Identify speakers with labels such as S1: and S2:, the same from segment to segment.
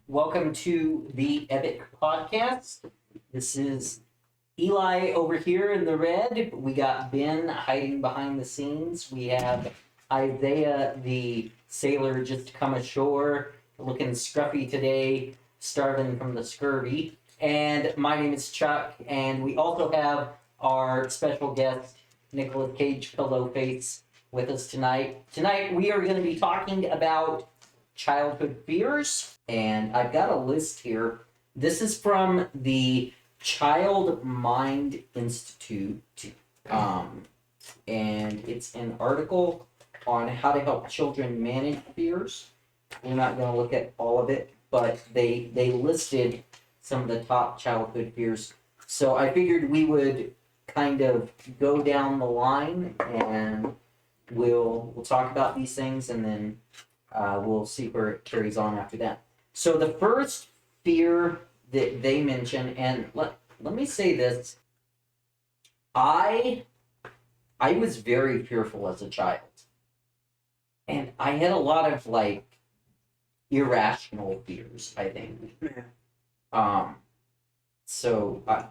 S1: Welcome to the EBIC Podcast. This is Eli over here in the red. We got Ben hiding behind the scenes. We have Isaiah, the sailor, just come ashore, looking scruffy today, starving from the scurvy. And my name is Chuck, and we also have our special guest, Nicolas Cage Pillowface, with us tonight. Tonight we are going to be talking about childhood fears, and I've got a list here. This is from the Child Mind Institute, and it's an article on how to help children manage fears. We're not going to look at all of it, but they listed some of the top childhood fears. So I figured we would kind of go down the line, and we'll talk about these things, and then we'll see where it carries on after that. So the first fear that they mention, and let me say this, I was very fearful as a child. And I had a lot of, irrational fears, I think. So, a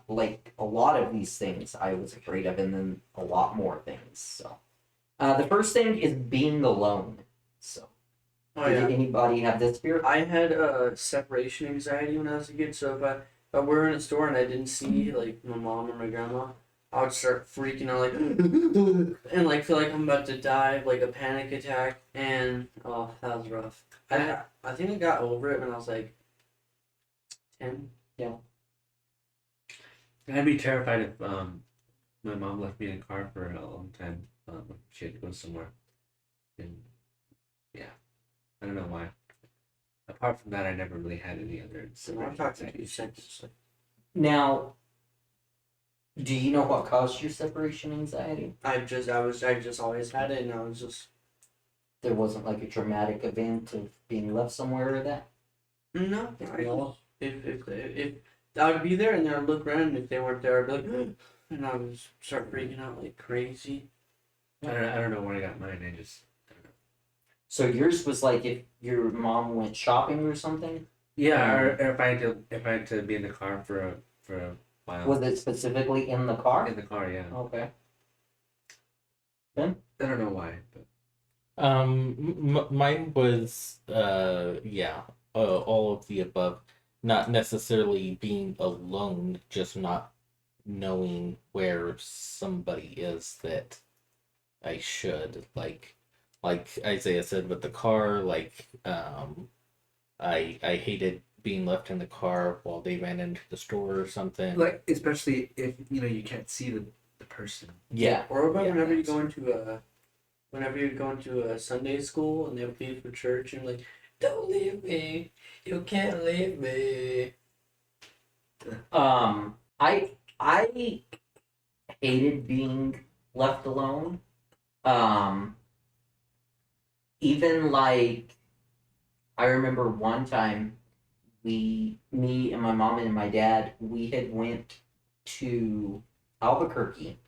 S1: lot of these things I was afraid of, and then a lot more things. So, the first thing is being alone. So, did anybody have this fear?
S2: I had separation anxiety when I was a kid. So if I were in a store and I didn't see my mom or my grandma, I would start freaking out and feel like I'm about to die, like a panic attack. And that was rough. I think I got over it when I was 10.
S1: Yeah.
S3: I'd be terrified if my mom left me in a car for a long time. She had to go somewhere. And yeah, I don't know why. Apart from that, I never really had any other.
S2: So I'm talking to you since.
S1: Now, do you know what caused your separation anxiety?
S2: I just always had it, and I was just.
S1: There wasn't a traumatic event of being left somewhere or that?
S2: No. If I would be there and then I'd look around, and if they weren't there, I'd be like, and I would start freaking out like crazy.
S3: I don't know where I got mine. I don't know.
S1: So yours was if your mom went shopping or something?
S3: Yeah, or if I had to be in the car for a while.
S1: Was it specifically in the car?
S3: In the car, yeah.
S1: Okay. Ben?
S3: I don't know why, but.
S4: Mine was all of the above. Not necessarily being alone, just not knowing where somebody is that I should. Like Isaiah said with the car, I hated being left in the car while they ran into the store or something.
S5: Especially if you can't see the person.
S1: Yeah.
S2: Or about whenever you go into a Sunday school and they'll leave for church and don't leave me. You can't leave me.
S1: I hated being left alone. Even I remember one time me and my mom and my dad, we had went to Albuquerque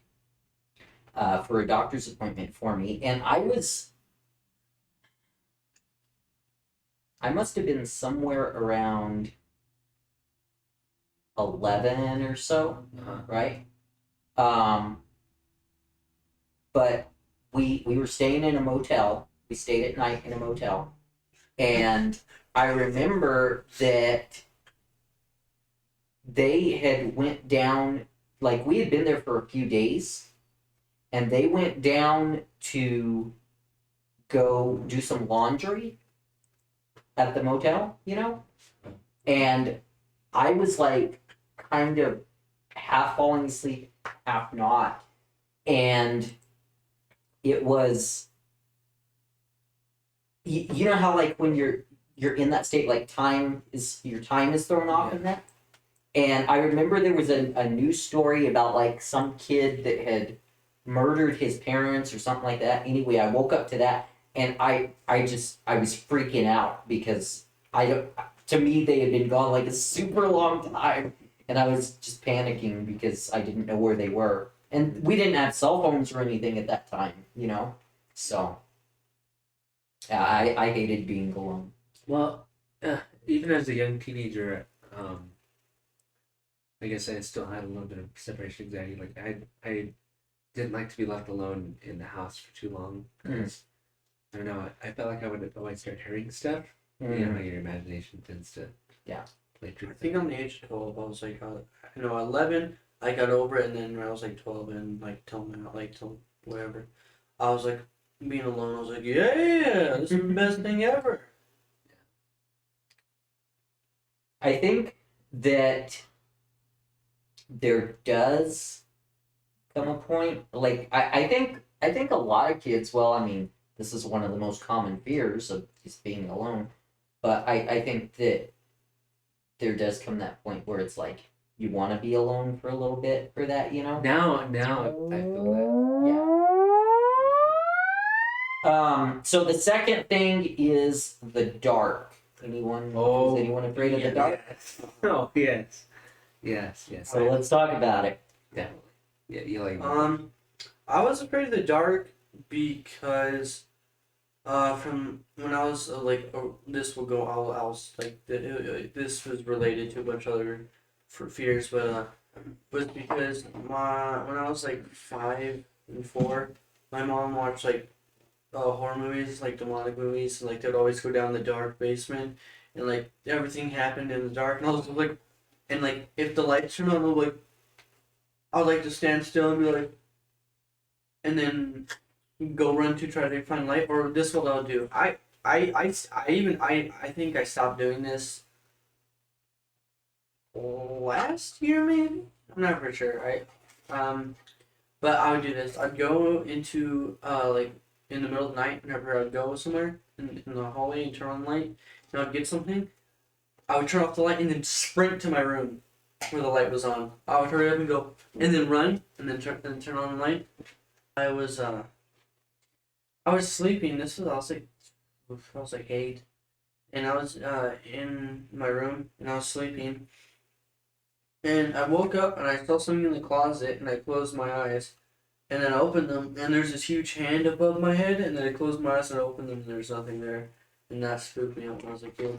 S1: for a doctor's appointment for me, and I must have been somewhere around 11 or so, right? But we were staying in a motel. We stayed at night in a motel. And I remember that they had went down, we had been there for a few days, and they went down to go do some laundry at the motel, and I was kind of half falling asleep, half not, and it was, you know how when you're in that state, your time is thrown off in that, and I remember there was a news story about some kid that had murdered his parents or something like that. Anyway, I woke up to that. And I was freaking out because to me they had been gone a super long time, and I was just panicking because I didn't know where they were. And we didn't have cell phones or anything at that time, you know? So, yeah, I hated being alone.
S3: Well, even as a young teenager, I guess I still had a little bit of separation anxiety. Like I didn't like to be left alone in the house for too long because I don't know. I felt like I would always start hearing stuff. You know how your imagination tends to play true.
S2: I think on the age of 12, I was like, 11, I got over it, and then when I was like 12 and like till whatever, I was like being alone. I was like, yeah, this is the best thing ever.
S1: I think that there does come a point, like, I think a lot of kids, well, I mean, this is one of the most common fears of just being alone, but I think that there does come that point where it's like, you want to be alone for a little bit for that, you know?
S3: Now I feel
S1: Yeah. So the second thing is the dark. Is anyone afraid of the dark?
S3: Yes. Oh yes.
S1: So let's talk about it.
S3: Definitely. Yeah, you like.
S2: I was afraid of the dark because, from when I was this will go. I was like, this was related to a bunch of other fears, but was because when I was like 5 and 4, my mom watched like horror movies, like demonic movies, and like they'd always go down the dark basement, and like everything happened in the dark, and I was like, and like if the lights turn on, I would like to stand still and be like, and then go run to try to find light, or this is what I'll do. I think I stopped doing this last year, maybe. I'm not for sure. But I would do this. I'd go into like in the middle of the night whenever I'd go somewhere in the hallway and turn on the light, and I'd get something. I would turn off the light and then sprint to my room where the light was on. I would hurry up and go, and then run, and then turn on the light. I was sleeping. I was like 8, and I was in my room and I was sleeping. And I woke up and I saw something in the closet, and I closed my eyes, and then I opened them, and there's this huge hand above my head, and then I closed my eyes and I opened them, and there's nothing there, and that spooked me out when I was a kid.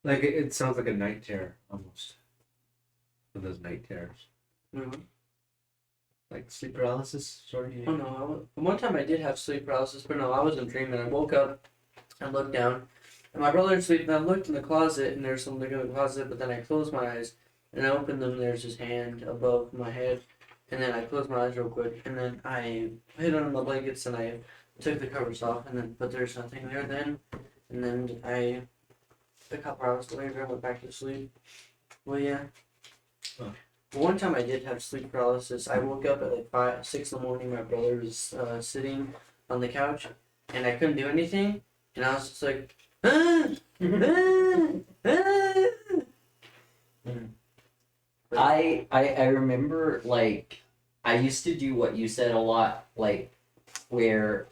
S3: Like it sounds like a night terror almost. One of those night terrors.
S2: Mm-hmm.
S3: Like sleep paralysis, sort of.
S2: Oh no! One time I did have sleep paralysis, but no, I wasn't dreaming. I woke up, I looked down, and my brother was sleeping. I looked in the closet, and there's something in the closet, but then I closed my eyes, and I opened them, and there's his hand above my head, and then I closed my eyes real quick, and then I hid under the blankets, and I took the covers off, but there's nothing there then, and then a couple hours later, I went back to sleep. Well, yeah.
S3: Oh.
S2: One time I did have sleep paralysis. I woke up at like 6 in the morning. My brother was sitting on the couch, and I couldn't do anything. And I was just like, ah, ah, ah.
S1: I remember, like, I used to do what you said a lot, like, where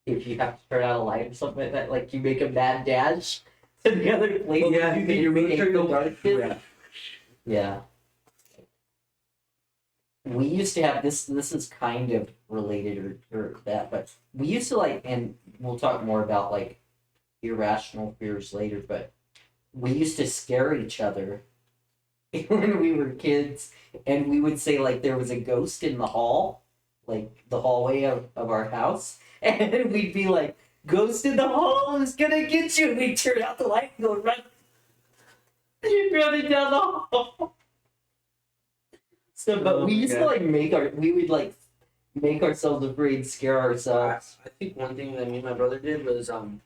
S1: if you have to turn out a light or something like that, like, you make a mad dash to the other place.
S2: Oh, yeah,
S1: you
S2: you
S1: can
S2: really
S1: escape the darkness.
S3: Yeah.
S1: Yeah. We used to have this is kind of related or that, but we used to like, and we'll talk more about like irrational fears later, but we used to scare each other when we were kids, and we would say like there was a ghost in the hall, like the hallway of our house, and we'd be like, ghost in the hall is gonna get you, and we'd turn out the light and go run. You're running down the hall. So, but we used to like we would like make ourselves afraid, scare ourselves.
S2: I think one thing that me and my brother did was me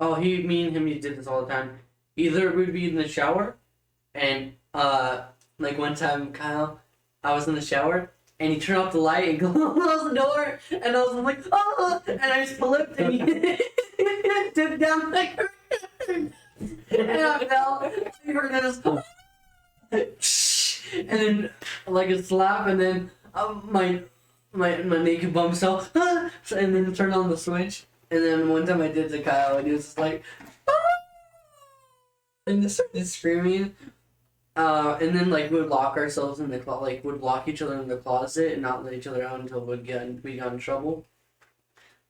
S2: and him did this all the time. Either we'd be in the shower, and like one time Kyle, I was in the shower and he turned off the light and closed the door, and I was like, oh, and I slipped and he took down my curtain, and I fell. I heard this. And then like a slap, and then my naked bum fell, and then turned on the switch. And then one time I did to Kyle, and he was just like, ah! And just started screaming. And then like we would lock ourselves in the would lock each other in the closet and not let each other out until we got in trouble.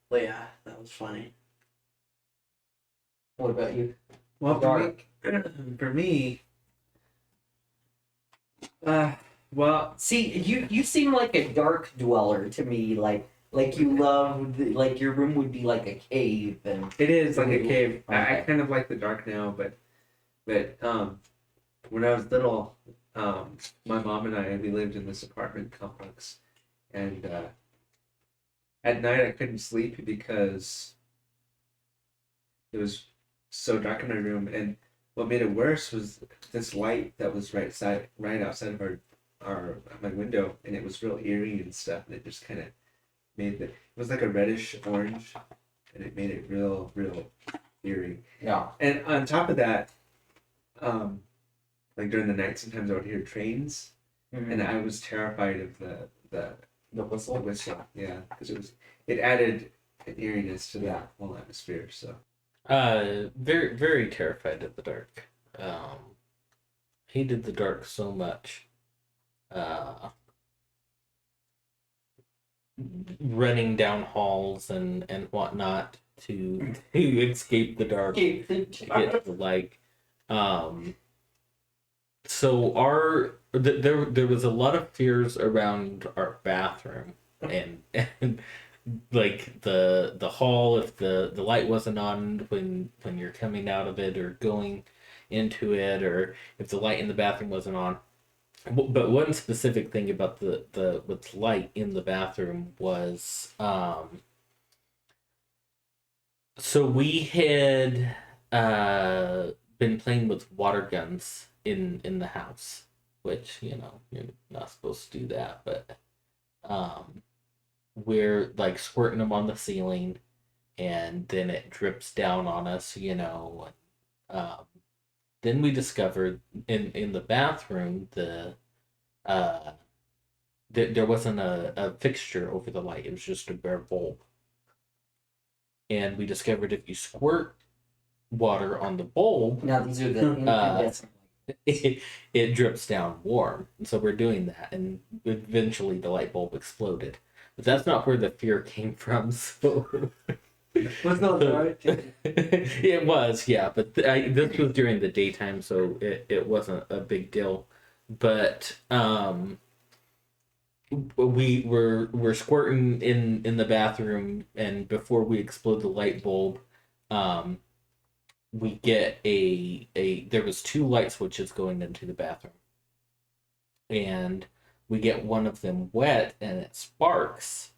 S2: But yeah, that was funny.
S1: What about you?
S3: Well,
S1: Dark.
S3: for me, well,
S1: See, you seem like a dark dweller to me. Like you love, like your room would be like a cave, and
S3: it is like a cave. I
S1: Okay.
S3: kind of like the dark now, but when I was little, my mom and we lived in this apartment complex, and at night I couldn't sleep because it was so dark in my room, and what made it worse was this light that was right outside of my window, and it was real eerie and stuff, and it just kind of made it was like a reddish orange, and it made it real eerie.
S1: yeah.
S3: And on top of that, like during the night, sometimes I would hear trains, and I was terrified of the
S1: whistle.
S3: whistle. Yeah, because it added an eeriness to the whole atmosphere. So
S4: Very, very terrified of the dark. Hated the dark so much. Running down halls and whatnot to escape the dark, to get to the light. So there was a lot of fears around our bathroom and like the hall, if the light wasn't on when you're coming out of it or going into it, or if the light in the bathroom wasn't on. But one specific thing about the with light in the bathroom was so we had been playing with water guns in the house, which you're not supposed to do that, but we're like squirting them on the ceiling, and then it drips down on us, then we discovered in the bathroom there wasn't a fixture over the light. It was just a bare bulb. And we discovered if you squirt water on the bulb,
S1: Now these are the incandescent.
S4: it drips down warm. And so we're doing that, and eventually the light bulb exploded. But that's not where the fear came from. So
S2: Was not dark.
S4: it was, yeah, but this was during the daytime, so it wasn't a big deal. But we were squirting in the bathroom, and before we explode the light bulb, we get there was 2 light switches going into the bathroom, and we get one of them wet, and it sparks.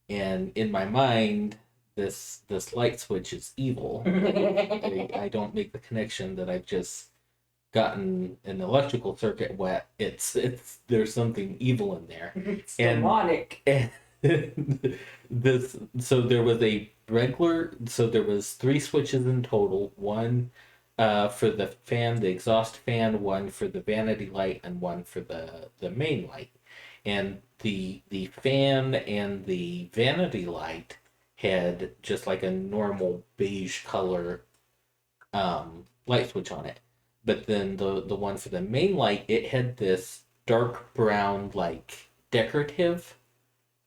S4: And in my mind, this light switch is evil. I don't make the connection that I've just gotten an electrical circuit wet. It's there's something evil in there.
S1: It's
S4: And-
S1: demonic.
S4: So there was there was 3 switches in total. One for the fan, the exhaust fan, one for the vanity light, and one for the main light. And the fan and the vanity light had just like a normal beige color light switch on it. But then the one for the main light, it had this dark brown, like decorative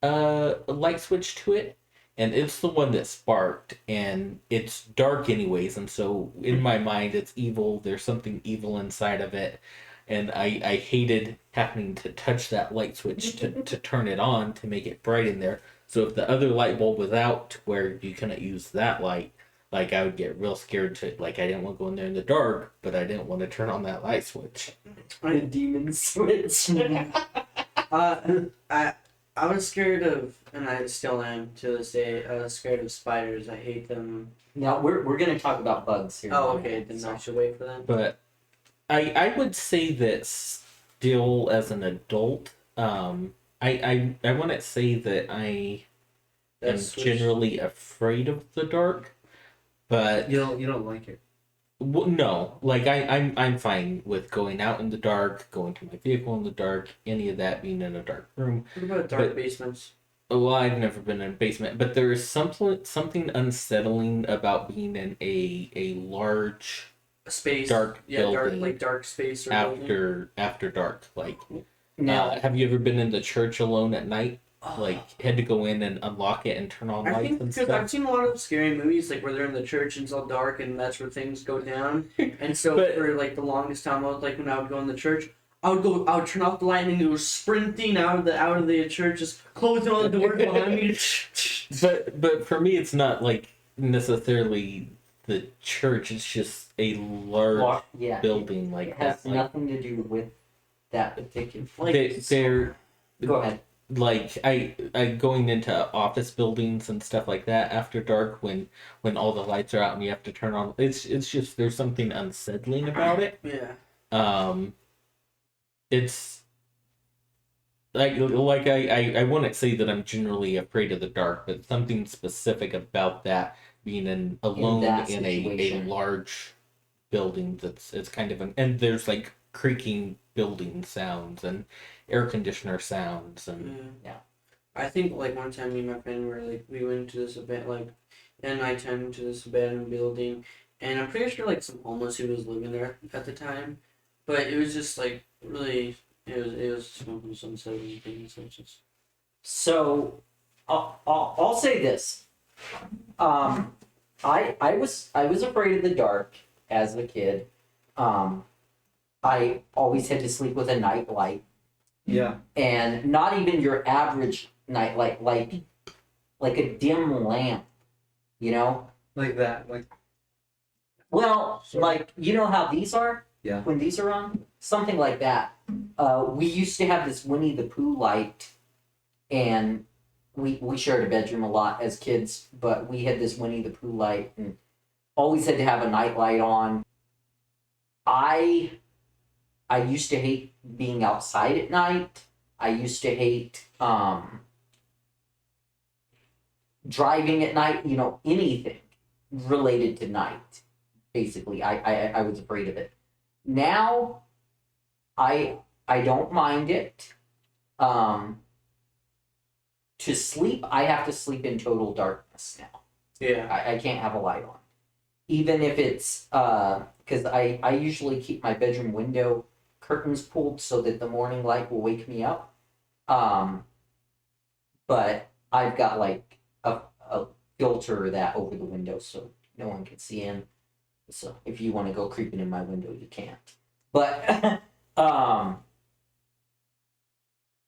S4: light switch to it, and it's the one that sparked, and it's dark anyways, and so in my mind it's evil. There's something evil inside of it, and I hated having to touch that light switch to turn it on to make it bright in there. So if the other light bulb was out to where you couldn't use that light, like I would get real scared to, like, I didn't want to go in there in the dark, but I didn't want to turn on that light switch.
S1: The demon switch.
S2: I was scared of, and I still am to this day. I was scared of spiders. I hate them.
S1: Now we're gonna talk about bugs here.
S2: Oh,
S1: in a
S2: okay.
S1: minute,
S2: Then
S1: so.
S2: I should wait for them.
S4: But I would say that still as an adult, I wouldn't say that I am
S2: That's
S4: generally afraid of the dark, but
S3: you don't like it.
S4: no, like I'm fine with going out in the dark, going to my vehicle in the dark, any of that, being in a dark room.
S2: What about dark
S4: But-
S2: basements?
S4: Well, I've never been in a basement, but there is something unsettling about being in a large
S2: space.
S4: dark building
S2: dark space or building.
S4: after dark. Like,
S1: Now,
S4: have you ever been in the church alone at night?
S2: Oh.
S4: Like, had to go in and unlock it and turn on
S2: I
S4: lights
S2: think
S4: and
S2: because I've
S4: stuff.
S2: seen a lot of scary movies like where they're in the church and it's all dark and that's where things go down. And so
S4: But-
S2: for like the longest time, I was like when I would go in the church, I would turn off the light and it was sprinting out of the church, just closing all the doors behind me.
S4: But for me, it's not like necessarily the church. It's just a large
S1: yeah,
S4: building like
S1: it has
S4: that. Like,
S1: nothing to do with that particular.
S4: they're
S1: Go ahead.
S4: like I going into office buildings and stuff like that after dark when all the lights are out and you have to turn on. It's just there's something unsettling about it.
S2: Yeah.
S4: It's like I wouldn't say that I'm generally afraid of the dark, but something specific about that being alone
S1: that
S4: in a
S1: situation.
S4: large building it's kind of and there's like creaking building sounds and air conditioner sounds and
S1: Yeah.
S2: I think like one time me and my friend were like we went to this event like at nighttime to this abandoned building and I'm pretty sure like some homeless who was living there at the time, but it was just like really it was some unsettling things. So it's just
S1: So, I'll say this. I was afraid of the dark as a kid. I always had to sleep with a night light,
S5: Yeah.
S1: and not even your average night light, like a dim lamp, you know.
S5: Like that. Like
S1: Well,
S5: Sure.
S1: like you know how these are.
S5: Yeah.
S1: When these are on, something like that. We used to have this Winnie the Pooh light, and we shared a bedroom a lot as kids, but we had this Winnie the Pooh light and always had to have a night light on. I used to hate being outside at night. I used to hate driving at night, you know, anything related to night. Basically, I was afraid of it. Now I don't mind it. To sleep, I have to sleep in total darkness now.
S2: yeah.
S1: I can't have a light on. Even if it's because I usually keep my bedroom window curtains pulled so that the morning light will wake me up. But I've got like a filter that over the window so no one can see in. So if you want to go creeping in my window, you can't. But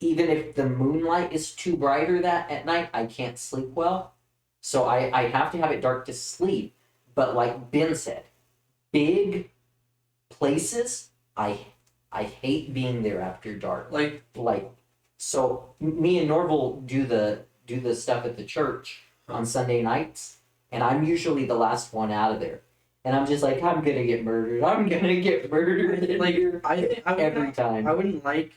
S1: even if the moonlight is too brighter that at night, I can't sleep well. So I have to have it dark to sleep. But like Ben said, big places, I hate being there after dark.
S2: Like
S1: So me and Norval do the stuff at the church on Sunday nights, and I'm usually the last one out of there. And I'm just like, I'm gonna get murdered. I'm gonna get murdered in
S2: like
S1: here
S2: I think I would
S1: every
S2: not,
S1: time.
S2: I wouldn't like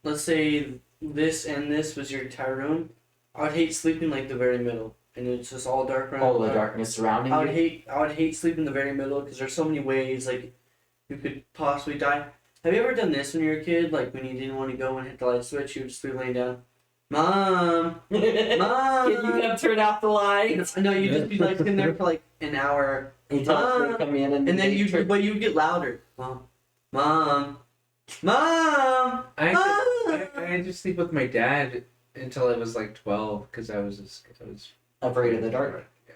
S2: let's say this and this was your entire room. I would hate sleeping like the very middle, and it's just all dark around.
S1: All the darkness surrounding
S2: I would
S1: you.
S2: hate sleeping in the very middle because there's so many ways like you could possibly die. Have you ever done this when you were a kid? Like when you didn't want to go and hit the light switch, you would just be laying down. Mom,
S1: Can you
S2: mom.
S1: come turn out the lights?
S2: I know you'd just be like sitting there for like an hour,
S1: Until they come in
S2: and then
S1: they turn-
S2: but you would get louder. Mom, mom, mom.
S3: I had to sleep with my dad until I was like 12 because I was
S1: afraid of the dark.
S3: Yeah.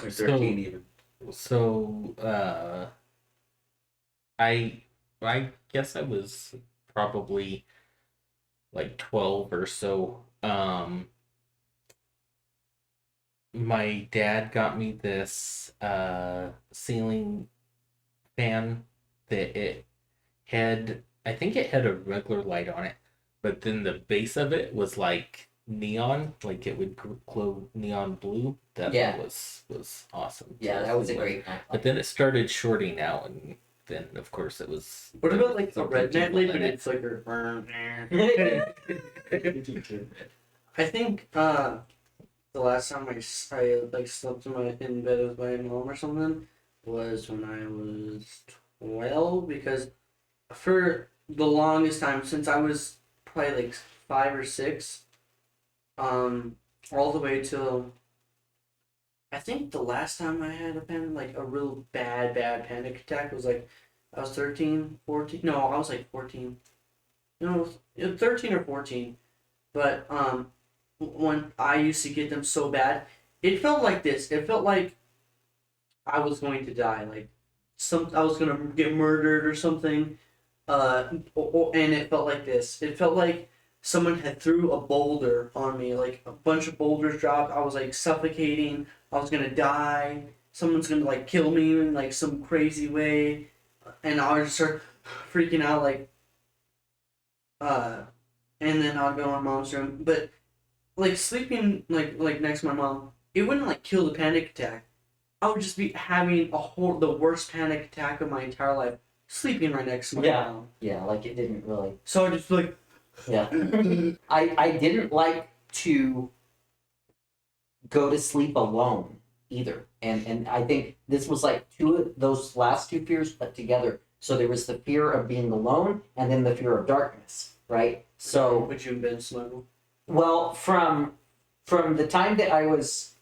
S1: Yeah.
S3: Or
S4: So-
S3: 13 even.
S4: So I guess I was probably like 12 or so. My dad got me this ceiling fan that it had, I think it had a regular light on it, but then the base of it was like neon, like it would glow neon blue. That
S1: Yeah.
S4: was awesome.
S1: Yeah, that was a great night.
S4: But then it started shorting out, and then of course it was.
S2: What about like the
S4: something
S2: red night
S4: people
S2: light,
S4: in
S2: but
S4: it.
S2: it's like I think the last time I like slept in bed with my mom or something was when I was 12 because for the longest time since I was probably like 5 or 6, all the way till I think the last time I had a real bad panic attack was like, I was 13, 14. No, I was like 14. No, 13 or 14. But when I used to get them so bad, it felt like this. It felt like I was going to die. Like I was gonna get murdered or something. And it felt like this. It felt like someone had threw a boulder on me. Like a bunch of boulders dropped. I was like suffocating. I was gonna die. Someone's gonna like kill me in like some crazy way, and I would just start freaking out and then I'll go in my mom's room. But like sleeping like next to my mom, it wouldn't like kill the panic attack. I would just be having the worst panic attack of my entire life, sleeping right next to my mom.
S1: Yeah, like it didn't really.
S2: So I just like
S1: Yeah. I didn't like to go to sleep alone either. And I think this was like those last two fears put together. So there was the fear of being alone and then the fear of darkness, right? So
S2: would you have been snuggle?
S1: well, from the time that I was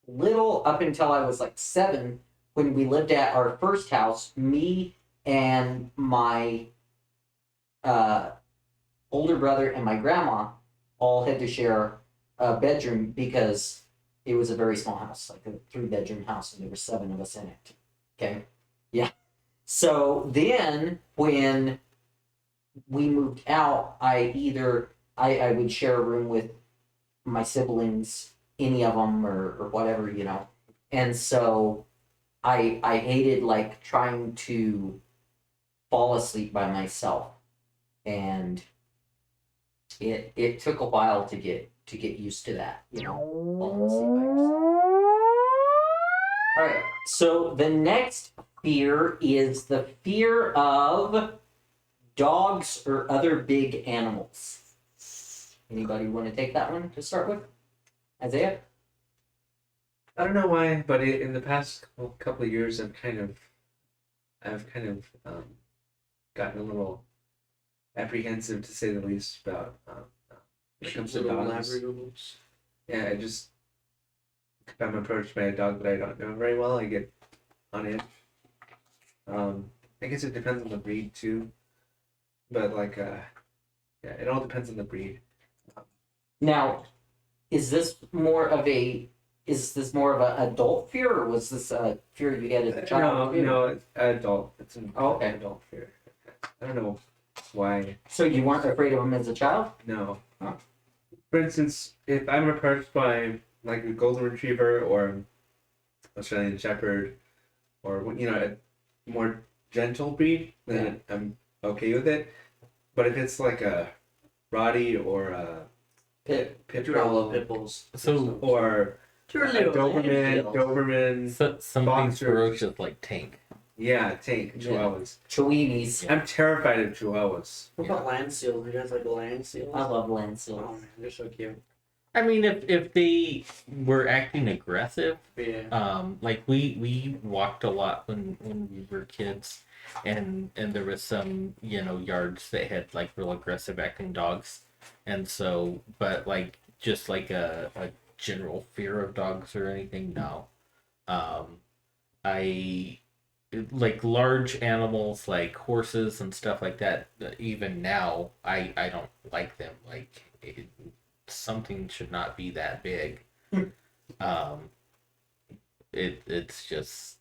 S1: little up until I was like 7, when we lived at our first house, me and my older brother and my grandma all had to share a bedroom because it was a very small house, like a 3-bedroom house, and there were 7 of us in it. Okay, yeah. So then when we moved out, I would share a room with my siblings, any of them or whatever, you know. And so I hated like trying to fall asleep by myself, and it took a while to get used to that, you know, falling asleep by yourself. All right. So the next fear is the fear of dogs or other big animals. Anybody want to take that one to start with? Isaiah?
S3: I don't know why, but in the past couple of years, I've kind of gotten a little apprehensive, to say the least, about when it comes to dogs. Yeah, if I'm approached by a dog that I don't know very well, I get on edge. I guess it depends on the breed too, but like, yeah, it all depends on the breed.
S1: Now, is this more of an adult fear, or was this a fear you had as a child?
S3: No, it's adult. It's an
S1: okay.
S3: adult fear. I don't know why.
S1: So you weren't afraid of them as a child?
S3: No.
S1: Huh.
S3: For instance, if I'm approached by like a golden retriever or Australian shepherd, or a more gentle breed, then I'm okay with it. But if it's like a Rottie or a pit bull,
S2: pit bulls.
S4: So
S3: or a Doberman,
S4: something
S3: boxers.
S4: ferocious like Tank.
S3: Yeah, Tank, Chihuahuas.
S1: Chihuahuas.
S3: I'm terrified of Chihuahuas.
S2: What about land seals? You guys like land seals?
S1: I love land
S2: Oh
S1: seals.
S2: man, they're so cute.
S4: I mean, if they were acting aggressive,
S2: Yeah.
S4: like we walked a lot when we were kids, and there was some yards that had like real aggressive acting dogs, and so but like just like a general fear of dogs or anything, no. I like large animals like horses and stuff like that. Even now, I don't like them. Like something should not be that big. It's just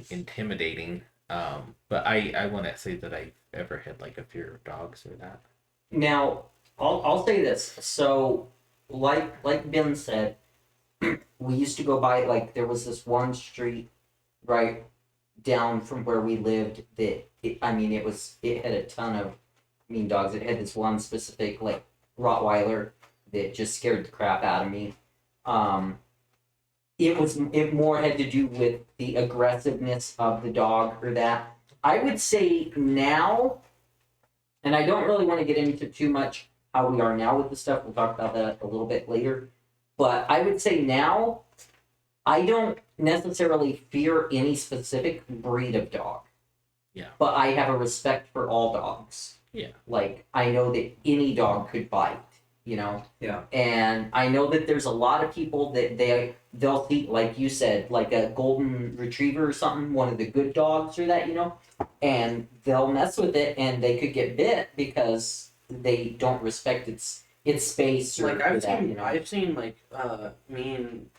S4: intimidating. But I wouldn't say that I've ever had like a fear of dogs or that.
S1: Now, I'll say this. So, like Ben said, we used to go by, like, there was this one street right down from where we lived that it had a ton of mean dogs. It had this one specific like Rottweiler that just scared the crap out of me. It more had to do with the aggressiveness of the dog or that. I would say now, and I don't really want to get into too much how we are now with the stuff. We'll talk about that a little bit later. But I would say now, I don't necessarily fear any specific breed of dog.
S4: Yeah.
S1: But I have a respect for all dogs.
S4: Yeah.
S1: Like, I know that any dog could bite, you know.
S5: Yeah.
S1: And I know that there's a lot of people that they'll see, like you said, like a golden retriever or something, one of the good dogs or that, you know, and they'll mess with it and they could get bit because they don't respect its space or
S2: Like I've
S1: that,
S2: seen,
S1: you know.
S2: I've seen like mean,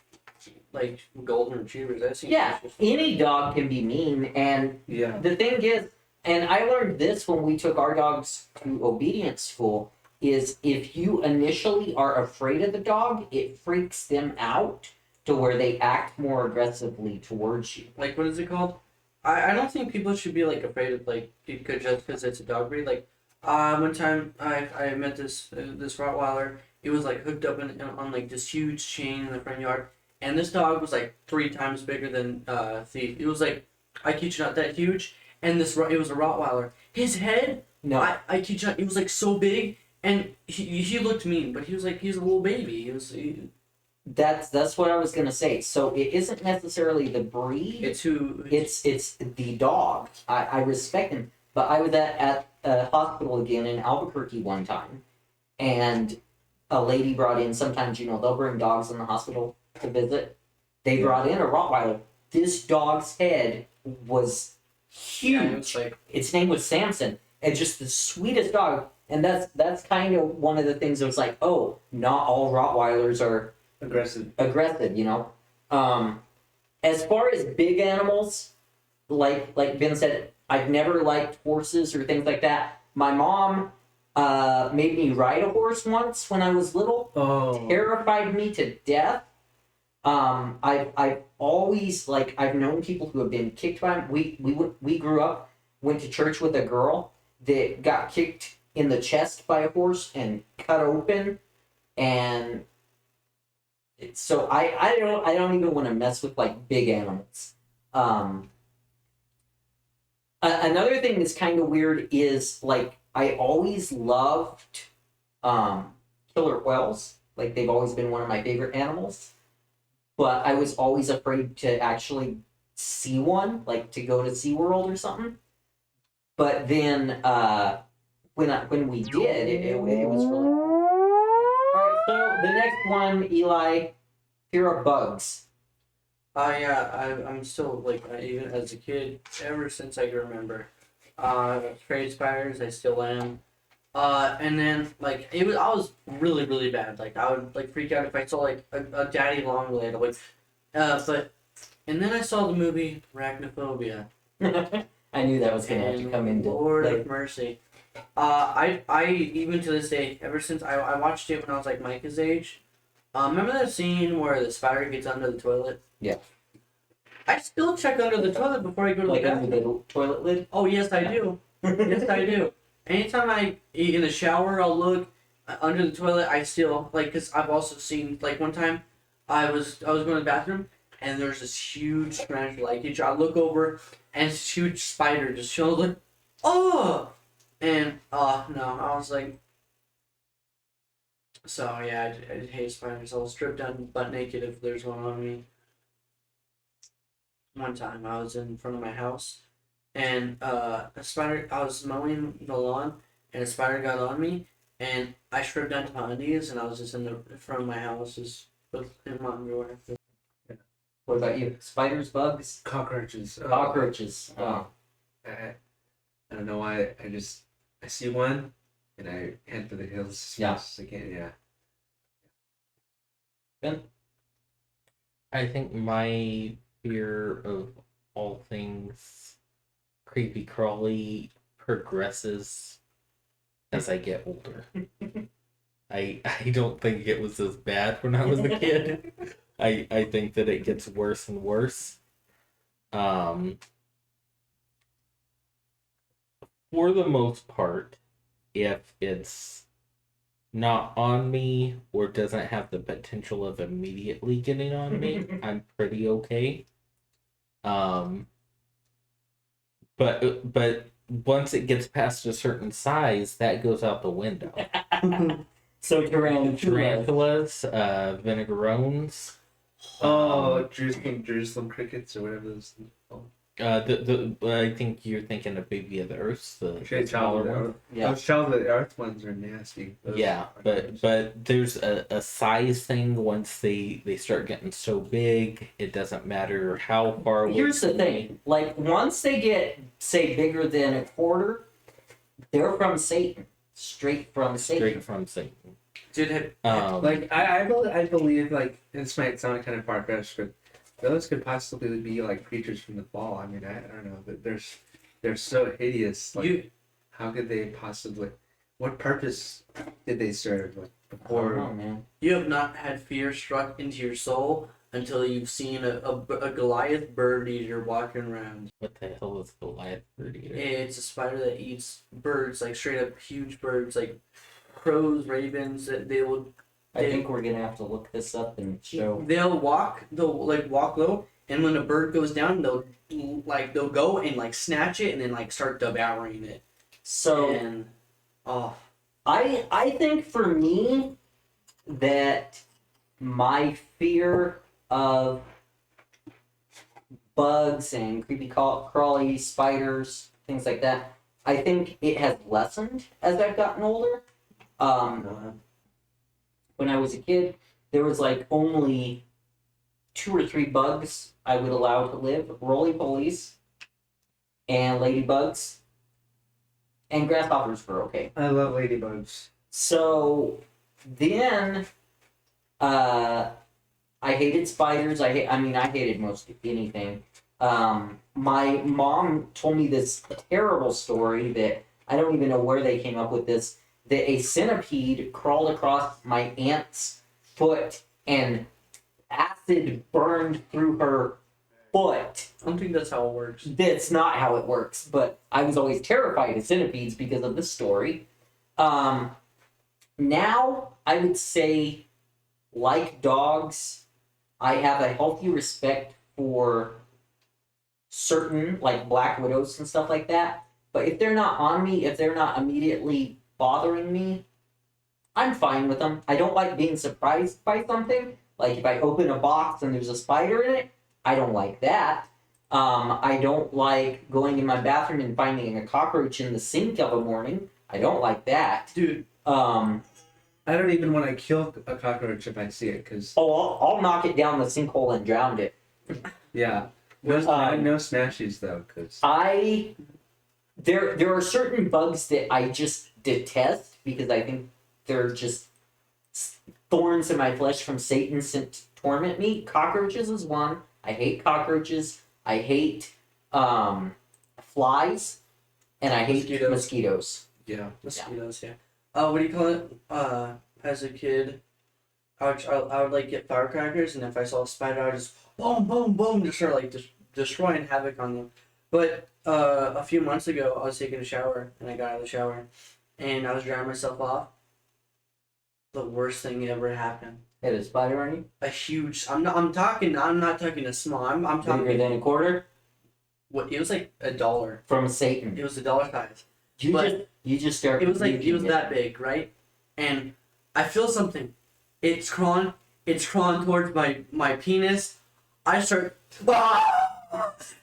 S2: like golden retrievers. I've seen.
S1: Yeah,
S2: pictures.
S1: any dog can be mean, and
S5: Yeah.
S1: the thing is, and I learned this when we took our dogs to obedience school, is if you initially are afraid of the dog, it freaks them out to where they act more aggressively towards you.
S2: Like what is it called? I don't think people should be like afraid of like just because it's a dog breed. Like one time I met this Rottweiler. It was like hooked up on like this huge chain in the front yard, and this dog was like 3 times bigger than Thief. It was like, I kid you not, that huge. And it was a Rottweiler. His head,
S1: No,
S2: I kid you not, it was like so big, and he looked mean, but he was a little baby.
S1: that's what I was gonna say. So it isn't necessarily the breed.
S2: It's who.
S1: It's the dog. I respect him, but I was at a hospital again in Albuquerque one time, and a lady brought in. Sometimes they'll bring dogs in the hospital to visit. They brought in a Rottweiler. This dog's head was huge.
S2: Yeah, it was like,
S1: Its name was Samson, and just the sweetest dog. And that's kind of one of the things that was like, oh, not all Rottweilers are
S5: Aggressive.
S1: aggressive, you know. As far as big animals, like Ben said, I've never liked horses or things like that. My mom made me ride a horse once when I was little.
S5: Oh.
S1: Terrified me to death. I've always I've known people who have been kicked by them. We grew up, went to church with a girl that got kicked in the chest by a horse and cut open, and so I don't even want to mess with like big animals. Another thing that's kind of weird is like I always loved killer whales. Like they've always been one of my favorite animals, but I was always afraid to actually see one, like to go to SeaWorld or something. But then when we did, it was really cool. All right, so the next one, Eli, fear of bugs.
S2: I'm still like, even as a kid, ever since I can remember, afraid of spiders. I still am. And then like I was really really bad. Like I would like freak out if I saw like a daddy long leg. Like, and then I saw the movie Arachnophobia.
S1: I knew that was gonna have to come into
S2: Lord
S1: play.
S2: of mercy. I even to this day, ever since I watched it when I was like Micah's age. Remember that scene where the spider gets under the toilet?
S1: Yeah.
S2: I still check under the toilet before I go to
S1: Like
S2: the
S1: under
S2: bathroom.
S1: the toilet lid.
S2: Oh yes, I do. Yes, I do. Anytime I eat in the shower, I'll look under the toilet. I still like, cause I've also seen like one time, I was going to the bathroom and there's this huge tarantula. Like I look over and it's this huge spider just chilling. Like, oh, and no, I was like. So yeah, I hate spiders. I'll strip down butt naked if there's one on me. One time I was in front of my house, and a spider. I was mowing the lawn, and a spider got on me, and I stripped down to my undies, and I was just in the front of my house, just in my underwear.
S1: What about you? Spiders, bugs,
S5: Cockroaches.
S1: cockroaches.
S3: Oh. I don't know why. I see one, and I head for the hills as
S1: Yeah.
S3: fast as I can. Yeah.
S1: Ben?
S4: I think my fear of all things creepy crawly progresses as I get older. I don't think it was as bad when I was a kid. I think that it gets worse and worse. For the most part, if it's not on me or doesn't have the potential of immediately getting on me, I'm pretty okay. But once it gets past a certain size, that goes out the window.
S1: So
S4: Tarantulas, vinegarones.
S5: Oh, Jerusalem crickets or whatever those things are called.
S4: I think you're thinking of Baby of the Earth, the
S5: Child
S4: smaller
S5: of the
S4: one.
S5: Earth.
S1: Yeah.
S5: Those Child of the Earth ones are nasty. Those
S4: Yeah,
S5: are
S4: but
S5: gross.
S4: but there's a size thing. Once they start getting so big, it doesn't matter how far away.
S1: Here's the thing: like once they get say bigger than a quarter, they're from Satan, straight from Satan.
S4: Straight from Satan.
S2: Dude,
S5: Like I believe like this might sound kind of far fetched, but those could possibly be like creatures from the fall. I mean, I don't know, but they're so hideous. Like, how could they possibly? What purpose did they serve? Like
S1: I don't
S5: before?
S1: know, man.
S2: you have not had fear struck into your soul until you've seen a Goliath bird eater walking around.
S4: What the hell is Goliath bird eater?
S2: It's a spider that eats birds, like straight up huge birds, like crows, ravens. That they will.
S1: I think we're gonna have to look this up and show.
S2: They'll walk low, and when a bird goes down, they'll go and like snatch it and then like start devouring it.
S1: So
S2: And oh,
S1: I think for me that my fear of bugs and creepy crawly spiders, things like that, I think it has lessened as I've gotten older. When I was a kid, there was like only 2 or 3 bugs I would allow to live: roly-polies and ladybugs, and grasshoppers were okay.
S5: I love ladybugs.
S1: So then, I hated spiders. I hated most anything. My mom told me this terrible story that I don't even know where they came up with this. That a centipede crawled across my aunt's foot and acid burned through her foot.
S2: I don't think that's how it works.
S1: That's not how it works, but I was always terrified of centipedes because of this story. Now, I would say, like dogs, I have a healthy respect for certain, like black widows and stuff like that. But if they're not on me, if they're not immediately bothering me, I'm fine with them. I don't like being surprised by something. Like if I open a box and there's a spider in it, I don't like that. I don't like going in my bathroom and finding a cockroach in the sink of a morning. I don't like that.
S2: Dude,
S5: I don't even want to kill a cockroach if I see it, because
S1: I'll knock it down the sinkhole and drown it.
S5: yeah, no smashies though, because
S1: There are certain bugs that I just detest because I think they're just thorns in my flesh from Satan sent to torment me. Cockroaches is one. I hate cockroaches. I hate flies, and I hate mosquitoes.
S5: yeah.
S2: mosquitoes, yeah. What do you call it? As a kid, I would like get firecrackers, and if I saw a spider, I would just boom, boom, boom, just start like destroying havoc on them. But a few months ago, I was taking a shower, and I got out of the shower, and I was drying myself off. The worst thing ever happened.
S1: Had a spider on you?
S2: A huge. I'm not talking a small. I'm
S1: Bigger
S2: talking.
S1: than a quarter?
S2: What? It was like $1.
S1: From Satan.
S2: It was $1 size. But
S1: You just start.
S2: it was
S1: reading
S2: that big, right? And I feel something. It's crawling towards my penis. I start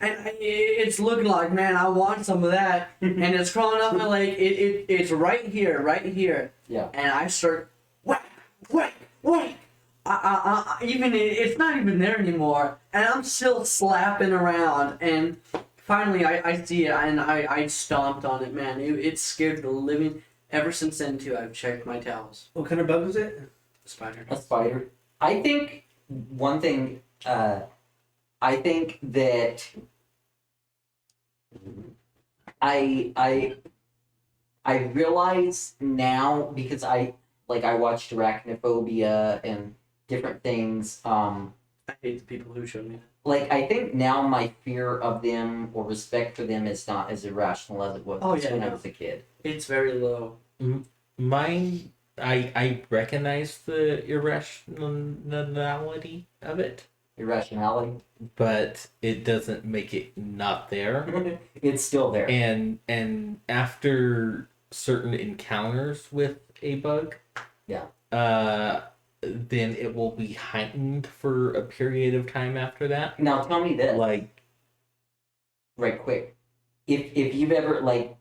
S2: and it's looking like, man, I want some of that. And it's crawling up my leg. It's right here.
S1: Yeah.
S2: And I start whack. It's not even there anymore, and I'm still slapping around, and finally I see it, and I stomped on it, man. It scared the living. Ever since then, too, I've checked my towels.
S5: What kind of bug was it?
S2: Spider.
S1: A spider. I think one thing. I think that I realize now because I watched Arachnophobia and different things.
S2: I hate the people who showed me that.
S1: Like I think now my fear of them or respect for them is not as irrational as it was when I was a kid.
S2: It's very low.
S4: Mine, I recognize the irrationality of it,
S1: Irrationality.
S4: but it doesn't make it not there.
S1: It's still there.
S4: And after certain encounters with a bug, then it will be heightened for a period of time after that.
S1: Now tell me this. right quick. If you've ever like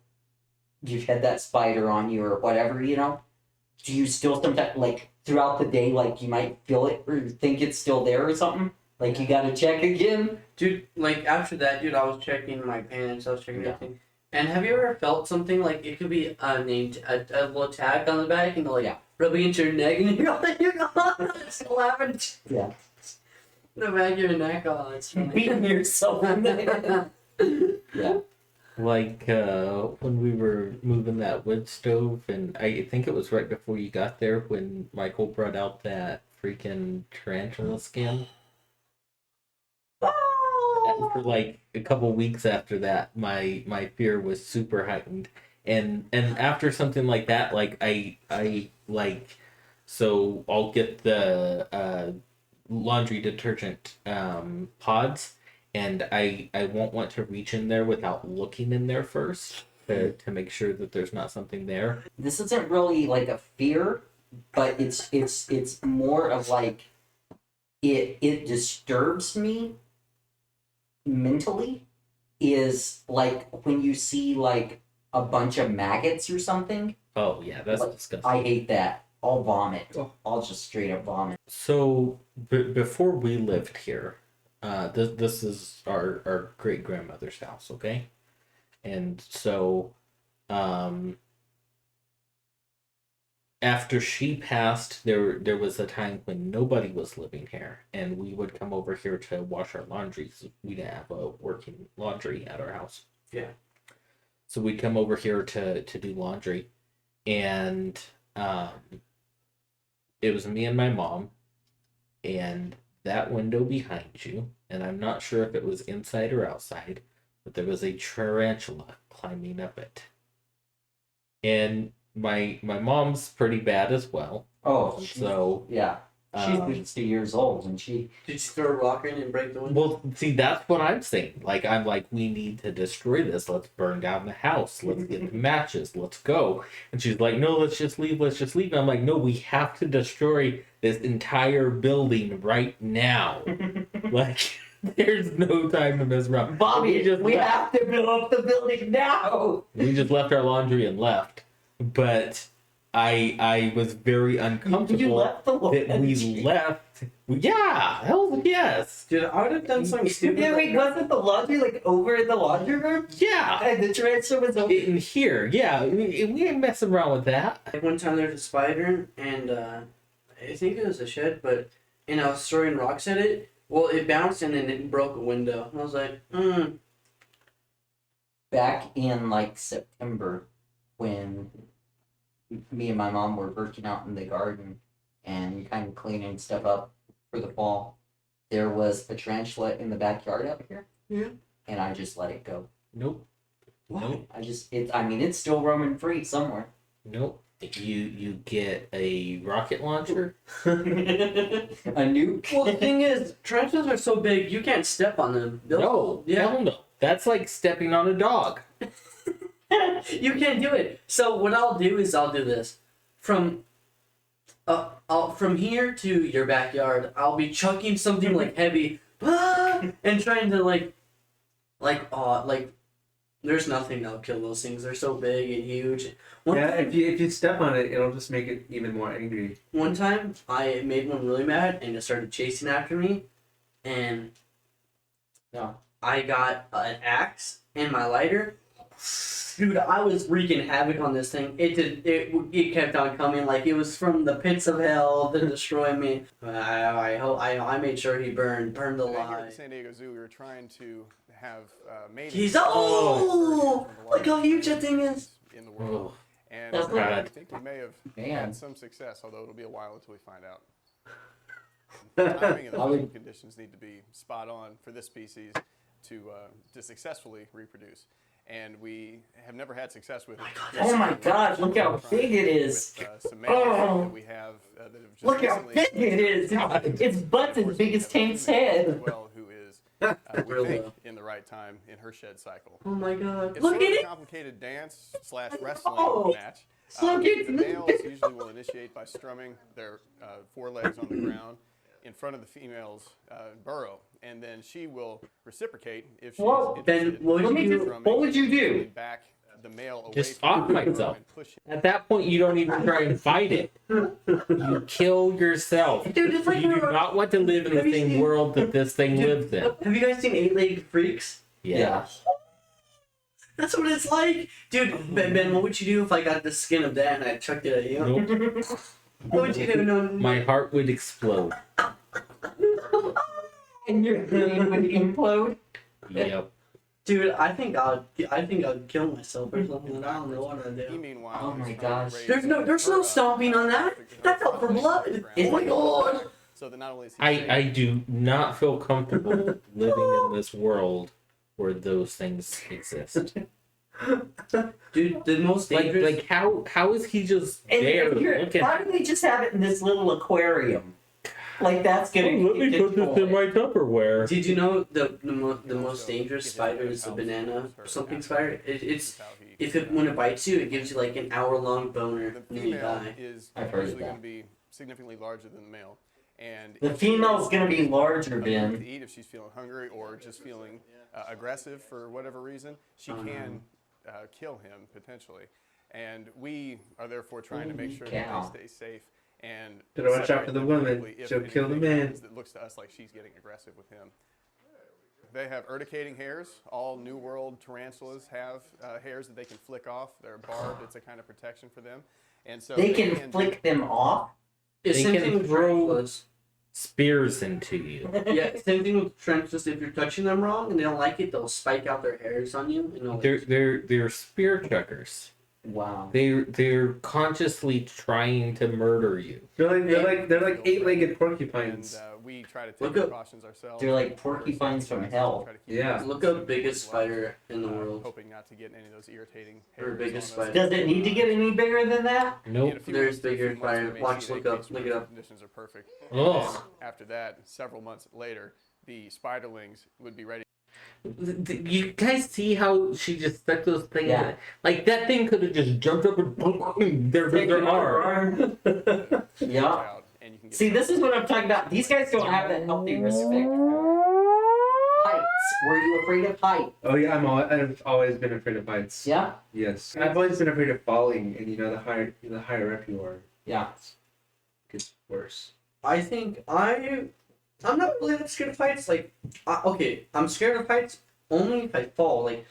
S1: you've had that spider on you or whatever, do you still sometimes like throughout the day like you might feel it or think it's still there or something? Like you gotta check again?
S2: Dude, like after that, dude, I was checking my pants, I was checking
S1: Yeah.
S2: everything. And have you ever felt something like it could be named a little tag on the back and like
S1: Yeah.
S2: rubbing into your neck and you're slapping
S1: Yeah.
S2: the back of your neck? Oh, it's funny.
S1: Beating yourself in the head. Yeah.
S4: Like when we were moving that wood stove, and I think it was right before you got there when Michael brought out that freaking tarantula skin. And for like a couple weeks after that, my fear was super heightened, and after something like that, like I like, so I'll get the laundry detergent pods, and I won't want to reach in there without looking in there first to make sure that there's not something there.
S1: This isn't really like a fear, but it's more of like it disturbs me mentally, is like when you see like a bunch of maggots or something.
S4: Oh yeah, that's
S1: Like,
S4: disgusting.
S1: I hate that. I'll vomit.
S5: Oh.
S1: I'll just straight up vomit.
S4: So before we lived here, this is our great grandmother's house, okay? And so, after she passed, there was a time when nobody was living here, and we would come over here to wash our laundry. So we didn't have a working laundry at our house.
S2: Yeah.
S4: So we'd come over here to do laundry, and it was me and my mom, and that window behind you, and I'm not sure if it was inside or outside, but there was a tarantula climbing up it. And my mom's pretty bad as well.
S1: Oh,
S4: So
S1: yeah. She's
S4: um,
S1: 60 years old, and she.
S2: Did you throw a rock in and break the window?
S4: well, see, that's what I'm saying. Like, I'm like, we need to destroy this. Let's burn down the house. Let's get the matches. Let's go. And she's like, no, let's just leave. Let's just leave. And I'm like, no, we have to destroy this entire building right now. Like, there's no time to mess around.
S1: Bobby, we
S4: left.
S1: have to blow up the building now.
S4: We just left our laundry and left. But I was very uncomfortable
S1: You left the
S4: that we
S1: laundry?
S4: left. Yeah, hell yes.
S2: Dude, I would have done something stupid.
S1: Yeah, wait, wasn't the laundry like over in the laundry room?
S4: Yeah.
S1: And the transfer was over.
S4: In here, yeah. We ain't messing around with that.
S2: Like one time there was a spider, and I think it was a shed, and I was throwing rocks at it. Well, it bounced and then it broke a window. And I was like,
S1: Back in like September, when me and my mom were working out in the garden and kind of cleaning stuff up for the fall, there was a tarantula in the backyard up here.
S2: Yeah.
S1: And I just let it go.
S4: Nope. Nope.
S1: It's still roaming free somewhere.
S4: Nope. You get a rocket launcher.
S1: A nuke.
S2: well, the thing is, tarantulas are so big, you can't step on them.
S4: No.
S2: Yeah.
S4: Hell no. That's like stepping on a dog.
S2: You can't do it. So what I'll do is I'll do this. From here to your backyard, I'll be chucking something like heavy, and trying to there's nothing that'll kill those things. They're so big and huge.
S5: Yeah, if you step on it, it'll just make it even more angry.
S2: One time, I made one really mad, and it started chasing after me, and I got an axe and my lighter. Dude, I was wreaking havoc on this thing. It kept on coming like it was from the pits of hell to destroy me. I made sure he burned
S6: Here at the
S2: alive.
S6: San Diego Zoo, we were trying to have mating.
S2: He's look how huge that thing is.
S6: In the world.
S4: Oh,
S6: And
S1: That's
S6: I
S4: bad.
S6: think we may have
S1: Man.
S6: had some success, although it'll be a while until we find out. The timing and the physical conditions need to be spot on for this species to successfully reproduce. And we have never had success with it.
S1: Oh my gosh, look how big it is.
S6: With some males that we have that have just
S1: Look how
S6: recently
S1: big it is. Its butt's as big as Tank's head.
S6: as well, who is we
S2: Real
S6: think
S2: low.
S6: in the right time in her shed cycle.
S2: Oh my god.
S6: It's
S2: Look
S6: sort
S2: at
S6: of a
S2: it.
S6: complicated dance / wrestling
S1: Oh,
S6: match.
S1: look at
S6: The males usually will initiate by strumming their forelegs on the ground in front of the female's burrow, and then she will reciprocate if she's
S1: Whoa,
S6: interested.
S2: Ben, what
S1: would you do?
S6: Back the male away
S4: Just
S6: from
S4: off
S6: the burrow
S4: myself.
S6: and push him.
S4: At that point, you don't even try and fight it. You kill yourself.
S2: Dude, it's like
S4: You do not want to live in the
S2: Have you
S4: same
S2: seen-
S4: world that this thing lives in.
S2: Have you guys seen 8-Legged Freaks?
S4: Yeah.
S2: That's what it's like. Dude, Ben, what would you do if I got the skin of that and I chucked it at you?
S4: Nope.
S2: What would you do? No,
S4: My heart would explode.
S1: And your brain would implode.
S4: Yep.
S2: dude, I think I'll kill myself or something. I don't know what I'd
S6: He,
S2: do.
S6: meanwhile,
S1: Oh my
S6: is
S1: gosh.
S6: raised
S2: There's no
S6: her,
S2: stomping on that. That's out for blood. Oh my god.
S6: So that not only is he
S4: I do not feel comfortable living in this world where those things exist.
S2: Dude, the most dangerous.
S4: Like how is he just
S1: And
S4: there
S1: you're-
S4: looking?
S1: why do they just have it in this little aquarium? Like that's gonna.
S4: Oh, let me put this in my Tupperware.
S2: Did you know the most dangerous spider is the banana something spider? It's if it when it bites you, it gives you like an hour-long boner
S6: the
S2: and then you
S6: female
S2: die.
S6: is
S1: I've heard of
S6: usually
S1: that.
S6: going to be significantly larger than the male. And
S1: The
S6: if she
S1: female's
S6: is
S1: gonna be larger,
S6: to
S1: Ben.
S6: eat if she's feeling hungry or just feeling aggressive for whatever reason, she
S2: Oh, no.
S6: can kill him potentially. And we are therefore trying to make sure
S1: cow.
S6: that they stay safe and
S5: Better watch out
S6: separate
S5: for the
S6: them
S5: woman.
S6: quickly if
S5: She'll kill the
S6: anything
S5: man.
S6: happens that looks to us like she's getting aggressive with him. They have urticating hairs. All New World tarantulas have hairs that they can flick off. They're barbed. It's a kind of protection for them. And so
S1: They can flick them off.
S2: It's
S4: They
S2: same
S4: can
S2: thing with
S4: throw-
S2: tarantulas.
S4: Spears into you.
S2: Yeah, same thing with tarantulas. If you're touching them wrong and they don't like it, they'll spike out their hairs on you. And they'll,
S4: They're spear chuckers.
S1: Wow.
S4: They're consciously trying to murder you.
S5: They're like eight-legged
S6: And
S5: porcupines.
S6: we try to take
S2: Look up-
S6: precautions ourselves.
S1: They're like porcupines from hell.
S6: Try to keep
S5: Yeah.
S6: them
S2: Look
S6: as
S2: up biggest
S6: as well,
S2: spider in the world.
S6: Hoping not to get any of those irritating
S2: Or
S6: hairs
S2: biggest
S6: on us.
S2: spider.
S1: Does it need to get any bigger than that?
S4: Nope.
S6: In a few
S2: There's
S6: months- in a
S2: bigger
S6: few months, we
S2: fire.
S6: may
S2: Watch,
S6: see
S2: look
S6: a
S2: up,
S6: case
S2: look
S6: where
S2: it up.
S6: Conditions are perfect.
S4: Ugh.
S6: After that, several months later, the spiderlings would be ready.
S4: You guys see how she just stuck those things?
S1: Yeah.
S4: In? Like that thing could have just jumped up and there goes their arm.
S1: Yeah.
S6: out, and you can get
S1: See, this is what I'm talking about. These guys don't have that healthy respect. Heights. Were you afraid of height?
S5: Oh yeah, I've always been afraid of heights.
S1: Yeah.
S5: Yes. And I've always been afraid of falling, and the higher up you are,
S1: Yeah.
S5: it gets worse.
S2: I think I'm not really that scared of heights. Like, okay, I'm scared of heights only if I fall. Like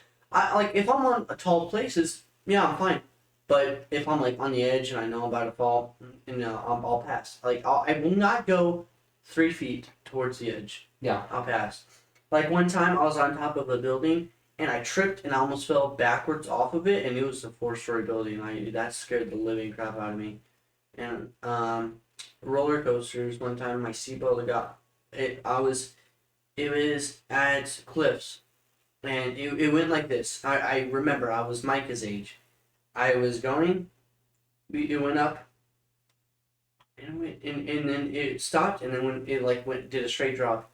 S2: if I'm on a tall places, yeah, I'm fine. But if I'm like on the edge and I know I'm about to fall, I'll pass. Like I will not go 3 feet towards the edge.
S1: Yeah.
S2: I'll pass. Like one time I was on top of a building and I tripped and I almost fell backwards off of it, and it was a 4-story building. That scared the living crap out of me. And roller coasters. One time my seatbelt got it. It was at Cliffs, and it went like this. I remember I was Micah's age. I was going. It went up. And then it stopped, and then when it did a straight drop.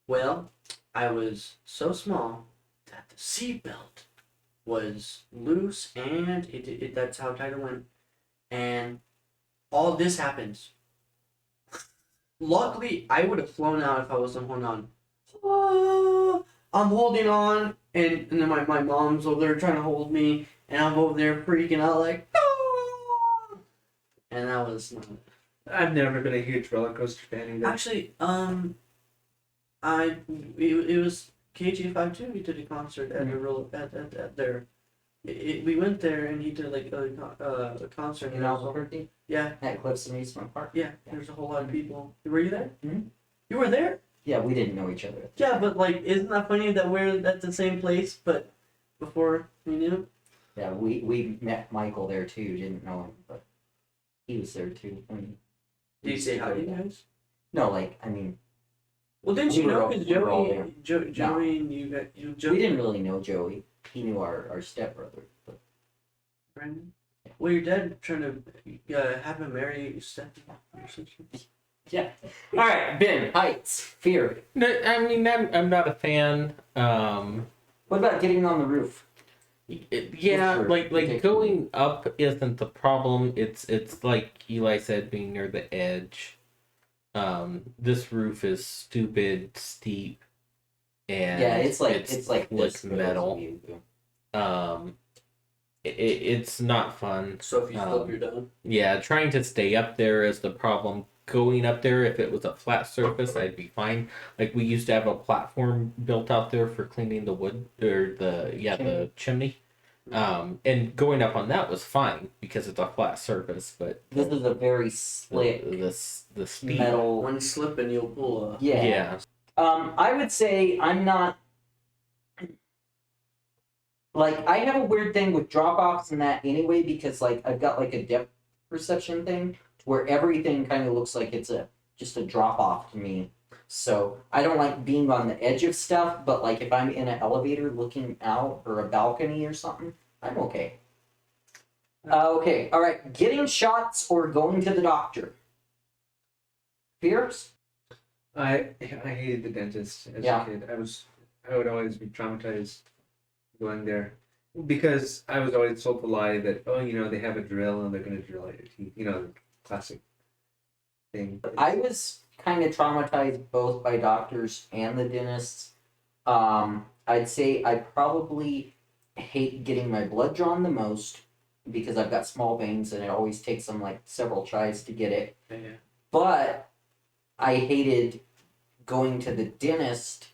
S2: Well, I was so small that the seatbelt was loose, and it that's how tight it went. And all this happens. Luckily, I would have flown out if I wasn't holding on. Ah, I'm holding on, and then my mom's over there trying to hold me, and I'm over there freaking out like, ah! And that was
S5: I've never been a huge roller coaster fan either.
S2: actually it was KG52. He did a concert at a roller at their. We went there and he did like a concert.
S1: In Albuquerque?
S2: Yeah,
S1: At Cliffs Amusement Park?
S2: yeah. There's a whole lot of people. Were you there?
S1: Mhm.
S2: You were there?
S1: Yeah, we didn't know each other.
S2: Yeah, but like, isn't that funny that we're at the same place, but before we knew?
S1: Yeah, we met Michael there too. Didn't know him, but he was there too.
S2: Did you say hi to you guys?
S1: No, like I mean,
S2: Well, didn't
S1: We
S2: you know?
S1: were all-
S2: Because
S1: we were all
S2: Joey and you got you.
S1: we didn't really know Joey. He knew our stepbrother. But
S2: Brandon. Well, your dad trying to have him marry Stephanie or something.
S1: yeah. All right, Ben. Heights. Fear.
S4: No, I mean I'm not a fan.
S1: What about getting on the roof?
S4: Yeah,
S1: Sure.
S4: like going up isn't the problem. It's like Eli said, being near the edge. This roof is stupid steep, and
S1: Yeah, it's like this
S4: metal. It's not fun.
S2: So if you slip, you're done.
S4: Yeah, trying to stay up there is the problem. Going up there, if it was a flat surface, I'd be fine. Like we used to have a platform built out there for cleaning the wood or the chimney. And going up on that was fine because it's a flat surface, but
S1: This is a very slick
S4: the steep
S1: metal.
S2: When slipping, you'll pull a.
S1: Yeah.
S4: yeah.
S1: I would say I'm not. Like, I have a weird thing with drop offs and that anyway, because, like, I've got, like, a depth perception thing where everything kind of looks like it's just a drop off to me. So, I don't like being on the edge of stuff, but, like, if I'm in an elevator looking out or a balcony or something, I'm okay. Okay, alright. Getting shots or going to the doctor? Fears?
S5: I hated the dentist as a kid. I would always be traumatized going there because I was always told the lie that they have a drill and they're gonna drill out your teeth. The classic thing.
S1: I was kind of traumatized both by doctors and the dentists. I'd say I probably hate getting my blood drawn the most because I've got small veins and it always takes them like several tries to get it.
S5: Yeah.
S1: But I hated going to the dentist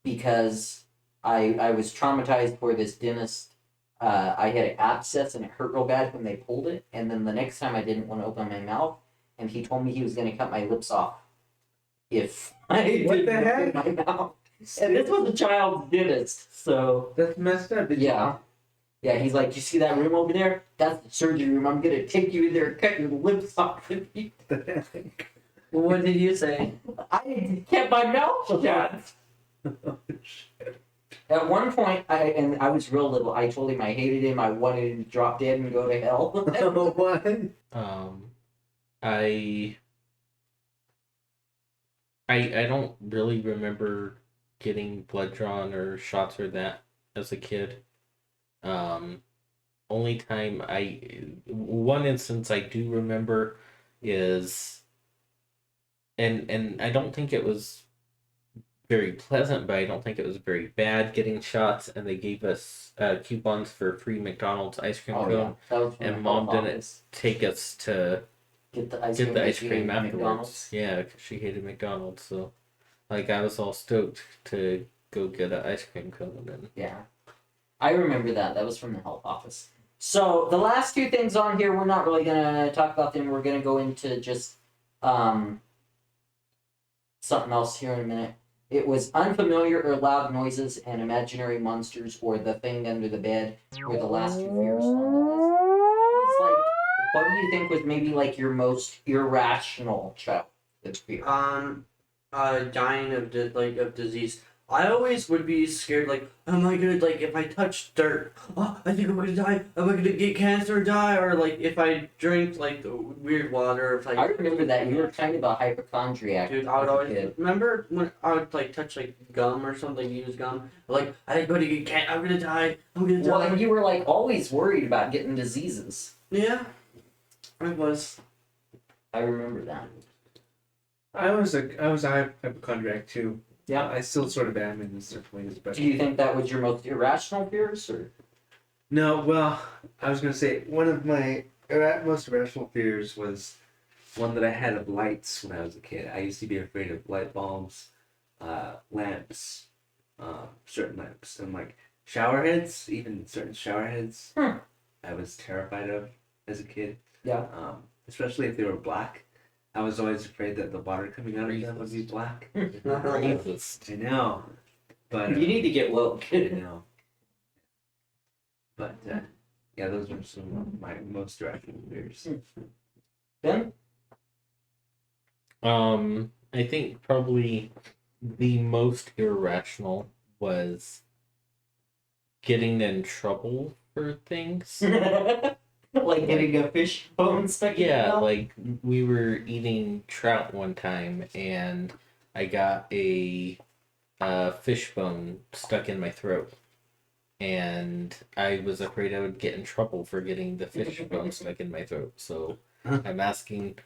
S1: because I was traumatized for this dentist. I had an abscess and it hurt real bad when they pulled it. And then the next time I didn't want to open my mouth. And he told me he was going to cut my lips off if I
S5: What the
S1: didn't
S5: heck?
S1: open my mouth. And this was a child's dentist, so
S5: That's messed up.
S1: yeah. Yeah, he's like, you see that room over there? That's the surgery room. I'm going to take you in there and cut your lips off.
S2: Well, what did you say?
S1: I kept my mouth shut. At one point, I was real little. I told him I hated him. I wanted him to drop dead and go to hell.
S5: What?
S4: I don't really remember getting blood drawn or shots or that as a kid. Only time one instance I do remember is, and I don't think it was very pleasant, but I don't think it was very bad getting shots, and they gave us coupons for free McDonald's ice cream cone,
S1: That was from
S4: and
S1: the
S4: Mom
S1: health
S4: didn't
S1: office.
S4: take us to
S1: Get the ice
S4: get the ice
S1: cream
S4: cream
S1: at
S4: afterwards.
S1: McDonald's.
S4: Yeah, because she hated McDonald's, so like I was all stoked to go get an ice cream cone, and
S1: Yeah. I remember that. That was from the health office. So the last two things on here, we're not really gonna talk about them. We're gonna go into just something else here in a minute. It was unfamiliar or loud noises and imaginary monsters or the thing under the bed were the last two fears on the list. It's like, what do you think was maybe like your most irrational childhood fear?
S2: Dying of disease. I always would be scared, like, am I gonna, like, if I touch dirt, oh, I think I'm gonna die, am I gonna get cancer or die, or, like, if I drink, like, the weird water, if
S1: I remember that you were kind of a hypochondriac.
S2: Dude, I would
S1: as a
S2: always,
S1: kid.
S2: remember when I would, like, touch, like, gum or something, use gum, like, I'm gonna get I'm gonna die, I'm gonna
S1: Well,
S2: die.
S1: and you were like always worried about getting diseases.
S2: Yeah, I was.
S1: I remember that.
S5: I was a hypochondriac too.
S1: Yeah.
S5: I still sort of am in certain ways, but
S1: Do you think that was your most irrational fears, or?
S5: no. Well, I was gonna say one of my most irrational fears was one that I had of lights when I was a kid. I used to be afraid of light bulbs, lamps, certain lamps, and like shower heads. Even certain shower heads, I was terrified of as a kid.
S1: Yeah.
S5: Especially if they were black. I was always afraid that the water coming out of them would be black.
S4: Jesus.
S5: I know, but
S1: You need to get woke.
S5: I know. But yeah, those are some of my most irrational fears.
S1: Ben?
S4: I think probably the most irrational was getting in trouble for things.
S1: Like getting a fish bone stuck in your
S4: Yeah,
S1: mouth?
S4: like we were eating trout one time and I got a fish bone stuck in my throat. And I was afraid I would get in trouble for getting the fish bone stuck in my throat. So I'm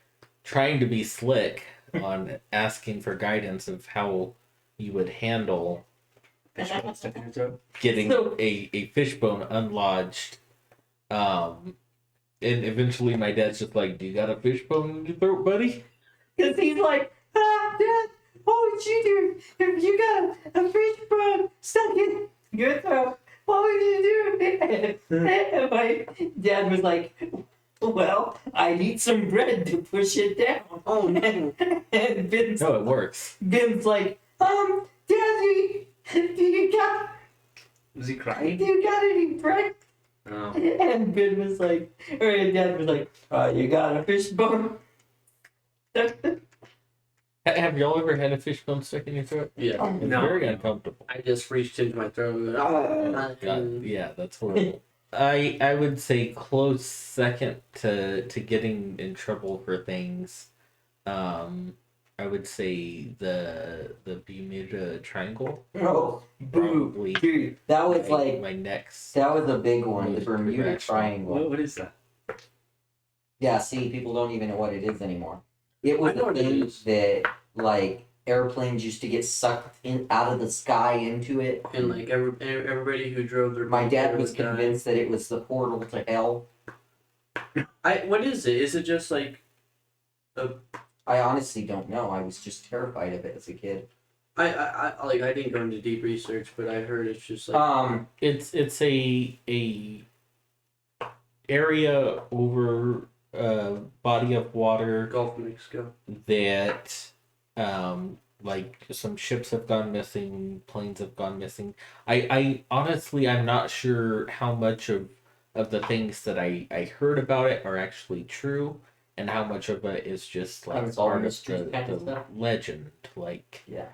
S4: trying to be slick, on asking for guidance of how you would handle
S5: Fishbone stuck in your throat.
S4: getting
S1: So-
S4: a fishbone unlodged. And eventually my dad's just like, "Do you got a fishbone in your throat, buddy?"
S1: Because he's like, Dad, what would you do if you got a fishbone stuck in your throat? What would you do? And my dad was like, well, I need some bread to push it down.
S2: Oh no.
S1: And
S4: No, it works.
S1: Ben's like, Daddy,
S5: Was he
S1: do
S5: crying?
S1: you got any bread?
S5: Oh.
S1: And Ben was like, or Dad was like, you got a fishbone?
S4: Have y'all ever had a fishbone stuck in your throat?
S2: Yeah.
S4: It's
S5: No.
S4: very uncomfortable.
S2: I just reached into my throat. And
S4: God, yeah, that's horrible. I would say close second to getting in trouble for things. I would say the Bermuda Triangle.
S1: Oh, boo.
S4: Probably
S1: Dude, that was like,
S4: my next.
S1: that was a big one, the
S4: Most
S1: Bermuda
S4: direction.
S1: Triangle.
S5: What is that?
S1: Yeah, see, people don't even know what it is anymore. It was
S2: I know
S1: the
S2: what it
S1: thing
S2: is.
S1: that, like, airplanes used to get sucked in out of the sky into it.
S2: And like everybody who drove their
S1: My
S2: boat
S1: dad
S2: there
S1: was
S2: would die.
S1: convinced that it was the portal to hell.
S2: What is it? Is it just like
S1: I honestly don't know. I was just terrified of it as a kid.
S2: I didn't go into deep research, but I heard it's just like
S4: It's a area over a body of water
S2: Gulf of Mexico.
S4: that like some ships have gone missing, planes have gone missing. I honestly I'm not sure how much of the things that I heard about it are actually true and how much of it is just like
S1: Unsolved
S4: part of
S1: mysteries
S4: the,
S1: kind of
S4: the
S1: stuff?
S4: legend. Like
S1: Yeah.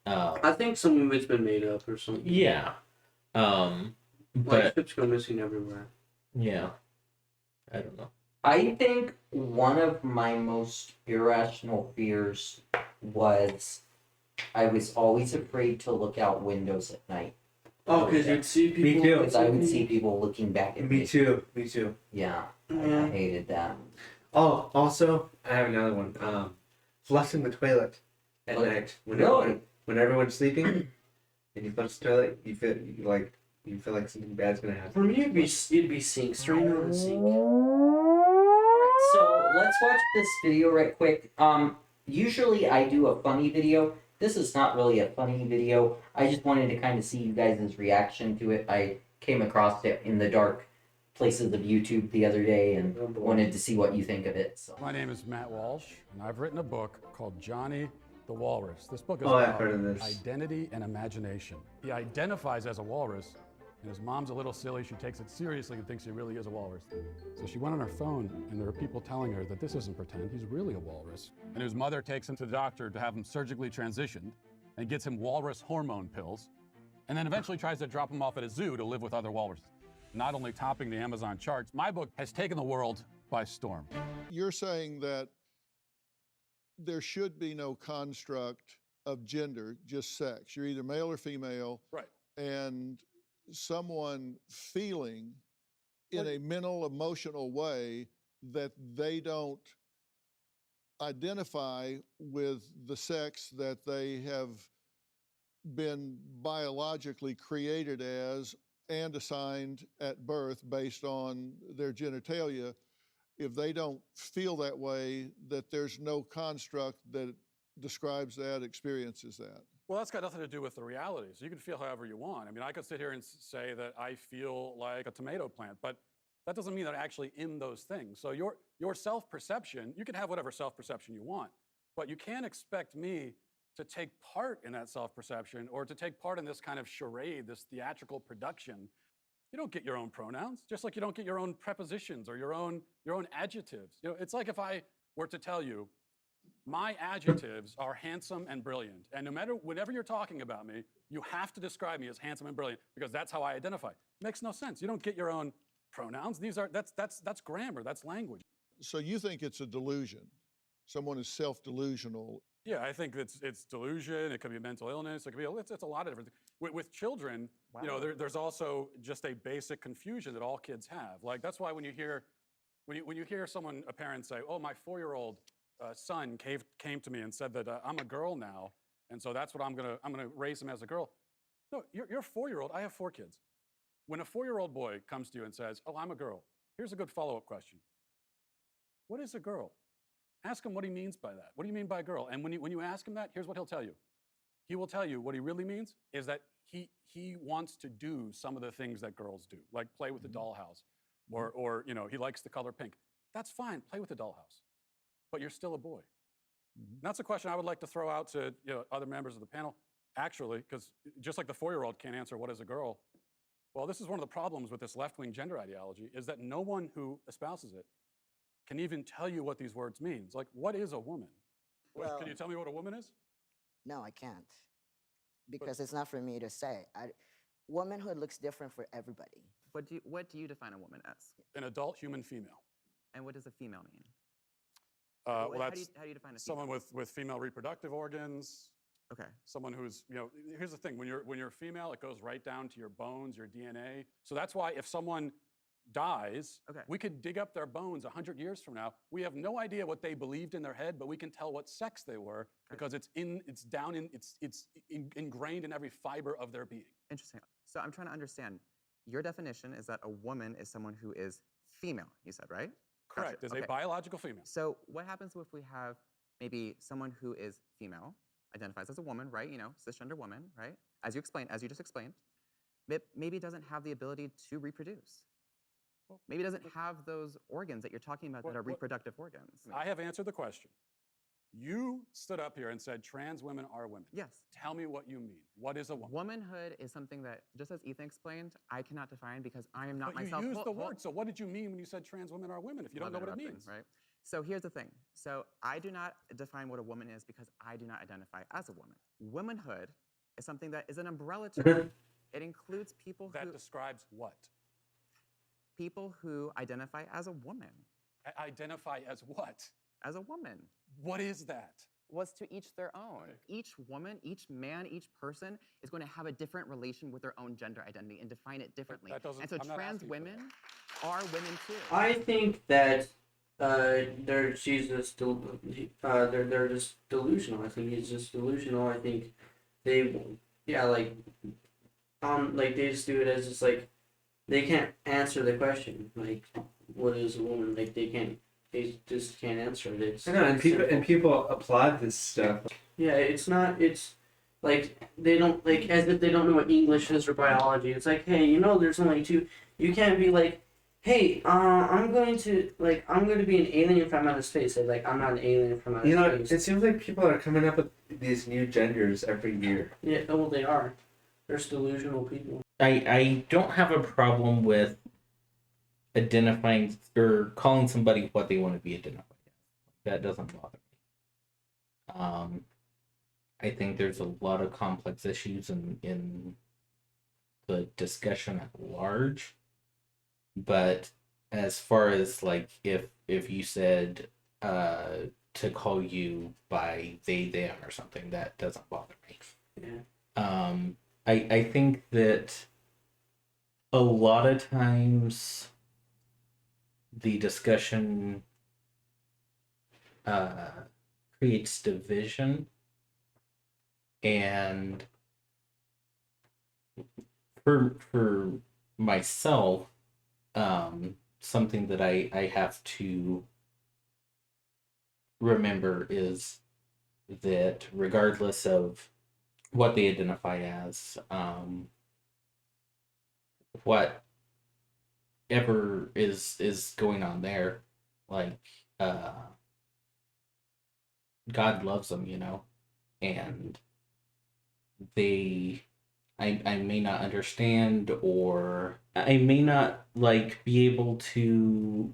S2: I think some of it's been made up or something.
S4: yeah.
S2: Like
S4: But
S2: ships go missing everywhere.
S4: yeah. I don't know.
S1: I think one of my most irrational fears was I was always afraid to look out windows at night.
S2: Oh, because you'd see people.
S5: too.
S1: Because I would see people looking back at me.
S5: Me too. Me too.
S1: Yeah, I
S2: Yeah.
S1: hated that.
S5: Oh, also, I have another one. Flushing the toilet at
S1: What?
S5: night
S1: Really?
S5: when everyone's sleeping, and you flush the toilet, you feel like something bad's gonna happen.
S2: For me, you'd be seeing straight on the sink.
S1: Alright, so let's watch this video right quick. Usually I do a funny video. This is not really a funny video. I just wanted to kind of see you guys' reaction to it. I came across it in the dark places of YouTube the other day and
S2: Oh, boy.
S1: wanted to see what you think of it. So.
S7: My name is Matt Walsh, and I've written a book called Johnny the Walrus. This book is
S5: Oh, I've
S7: about
S5: heard of this.
S7: identity and imagination. He identifies as a walrus, and his mom's a little silly. She takes it seriously and thinks he really is a walrus. So she went on her phone, and there are people telling her that this isn't pretend, he's really a walrus. And his mother takes him to the doctor to have him surgically transitioned and gets him walrus hormone pills, and then eventually tries to drop him off at a zoo to live with other walruses. Not only topping the Amazon charts, my book has taken the world by storm.
S8: You're saying that there should be no construct of gender, just sex. You're either male or female.
S7: Right.
S8: And someone feeling in a mental, emotional way that they don't identify with the sex that they have been biologically created as and assigned at birth based on their genitalia, if they don't feel that way, that there's no construct that describes that, experiences that.
S7: Well, that's got nothing to do with the realities. You can feel however you want. I mean, I could sit here and say that I feel like a tomato plant, but that doesn't mean that I'm actually in those things. So your self-perception, you can have whatever self-perception you want, but you can't expect me to take part in that self-perception or to take part in this kind of charade, this theatrical production. You don't get your own pronouns, just like you don't get your own prepositions or your own adjectives. You know, it's like if I were to tell you, my adjectives are handsome and brilliant, and whenever you're talking about me, you have to describe me as handsome and brilliant because that's how I identify. Makes no sense. You don't get your own pronouns. That's grammar. That's language.
S8: So you think it's a delusion? Someone is self-delusional.
S7: Yeah, I think it's delusion. It could be mental illness. It could be it's a lot of different things. With children, you know, there's also just a basic confusion that all kids have. Like that's why when you hear a parent say, "Oh, my 4-year-old son came to me and said that I'm a girl now, and so that's what I'm gonna raise him as a girl. No, you're a 4-year-old. I have 4 kids. When a 4-year-old boy comes to you and says, "Oh, I'm a girl," here's a good follow-up question. What is a girl? Ask him what he means by that. What do you mean by girl? And when you ask him that, here's what he'll tell you. He will tell you what he really means is that he wants to do some of the things that girls do, like play with the dollhouse, or he likes the color pink. That's fine. Play with the dollhouse, but you're still a boy. And that's a question I would like to throw out to other members of the panel, actually, because just like the 4-year-old can't answer what is a girl. Well, this is one of the problems with this left-wing gender ideology, is that no one who espouses it can even tell you what these words mean. It's like, what is a woman?
S9: Well,
S7: Can you tell me what a woman is?
S9: no, I can't, because it's not for me to say. Womanhood looks different for everybody.
S10: What do you define a woman as?
S7: An adult human female.
S10: And what does a female mean?
S7: Well,
S10: how
S7: that's
S10: do you define a female?
S7: someone with female reproductive organs.
S10: Okay.
S7: Someone who's, here's the thing, when you're female, it goes right down to your bones, your DNA. So that's why if someone dies,
S10: Okay.
S7: we could dig up their bones 100 years from now. We have no idea what they believed in their head, but we can tell what sex they were because it's ingrained in every fiber of their being.
S10: Interesting. So I'm trying to understand. Your definition is that a woman is someone who is female, you said, right? Gotcha.
S7: Correct, is
S10: Okay.
S7: a biological female.
S10: So what happens if we have maybe someone who is female, identifies as a woman, right? Cisgender woman, right? As you just explained, maybe doesn't have the ability to reproduce. Maybe doesn't have those organs that you're talking about that are reproductive organs.
S7: I have answered the question. You stood up here and said trans women are women.
S10: Yes.
S7: Tell me what you mean. What is a woman?
S10: Womanhood is something that, just as Ethan explained, I cannot define because I am not
S7: But
S10: myself.
S7: you used the word, so what did you mean when you said trans women are women if you don't know what it means?
S10: Right? So here's the thing. So I do not define what a woman is because I do not identify as a woman. Womanhood is something that is an umbrella term. It includes people
S7: That describes what?
S10: People who identify as a woman.
S7: Identify as what?
S10: As a woman.
S7: What is that?
S10: Was to each their own. Each woman, each man, each person is going to have a different relation with their own gender identity and define it differently. And so
S7: I'm not
S10: trans
S7: asking for
S10: women are women too.
S2: I think that they're just delusional. I think he's just delusional. I think they they just do it as just like they can't answer the question, like what is a woman? Like they just can't answer it. It's
S5: I know, and people applaud this stuff.
S2: Yeah, it's not. It's like they don't like as if they don't know what English is or biology. It's like, hey, there's only two. You can't be like, hey, I'm going to be an alien from outer space. Like I'm not an alien from outer space.
S5: It seems like people are coming up with these new genders every year.
S2: Yeah, well, they are. They're delusional people.
S4: I don't have a problem with identifying or calling somebody what they want to be identified as. That doesn't bother me. I think there's a lot of complex issues in the discussion at large. But as far as like if you said to call you by they them or something, that doesn't bother me.
S2: Yeah.
S4: I think that a lot of times the discussion creates division, and for myself, something that I have to remember is that regardless of what they identify as, whatever is going on there, like God loves them, and I may not understand, or I may not be able to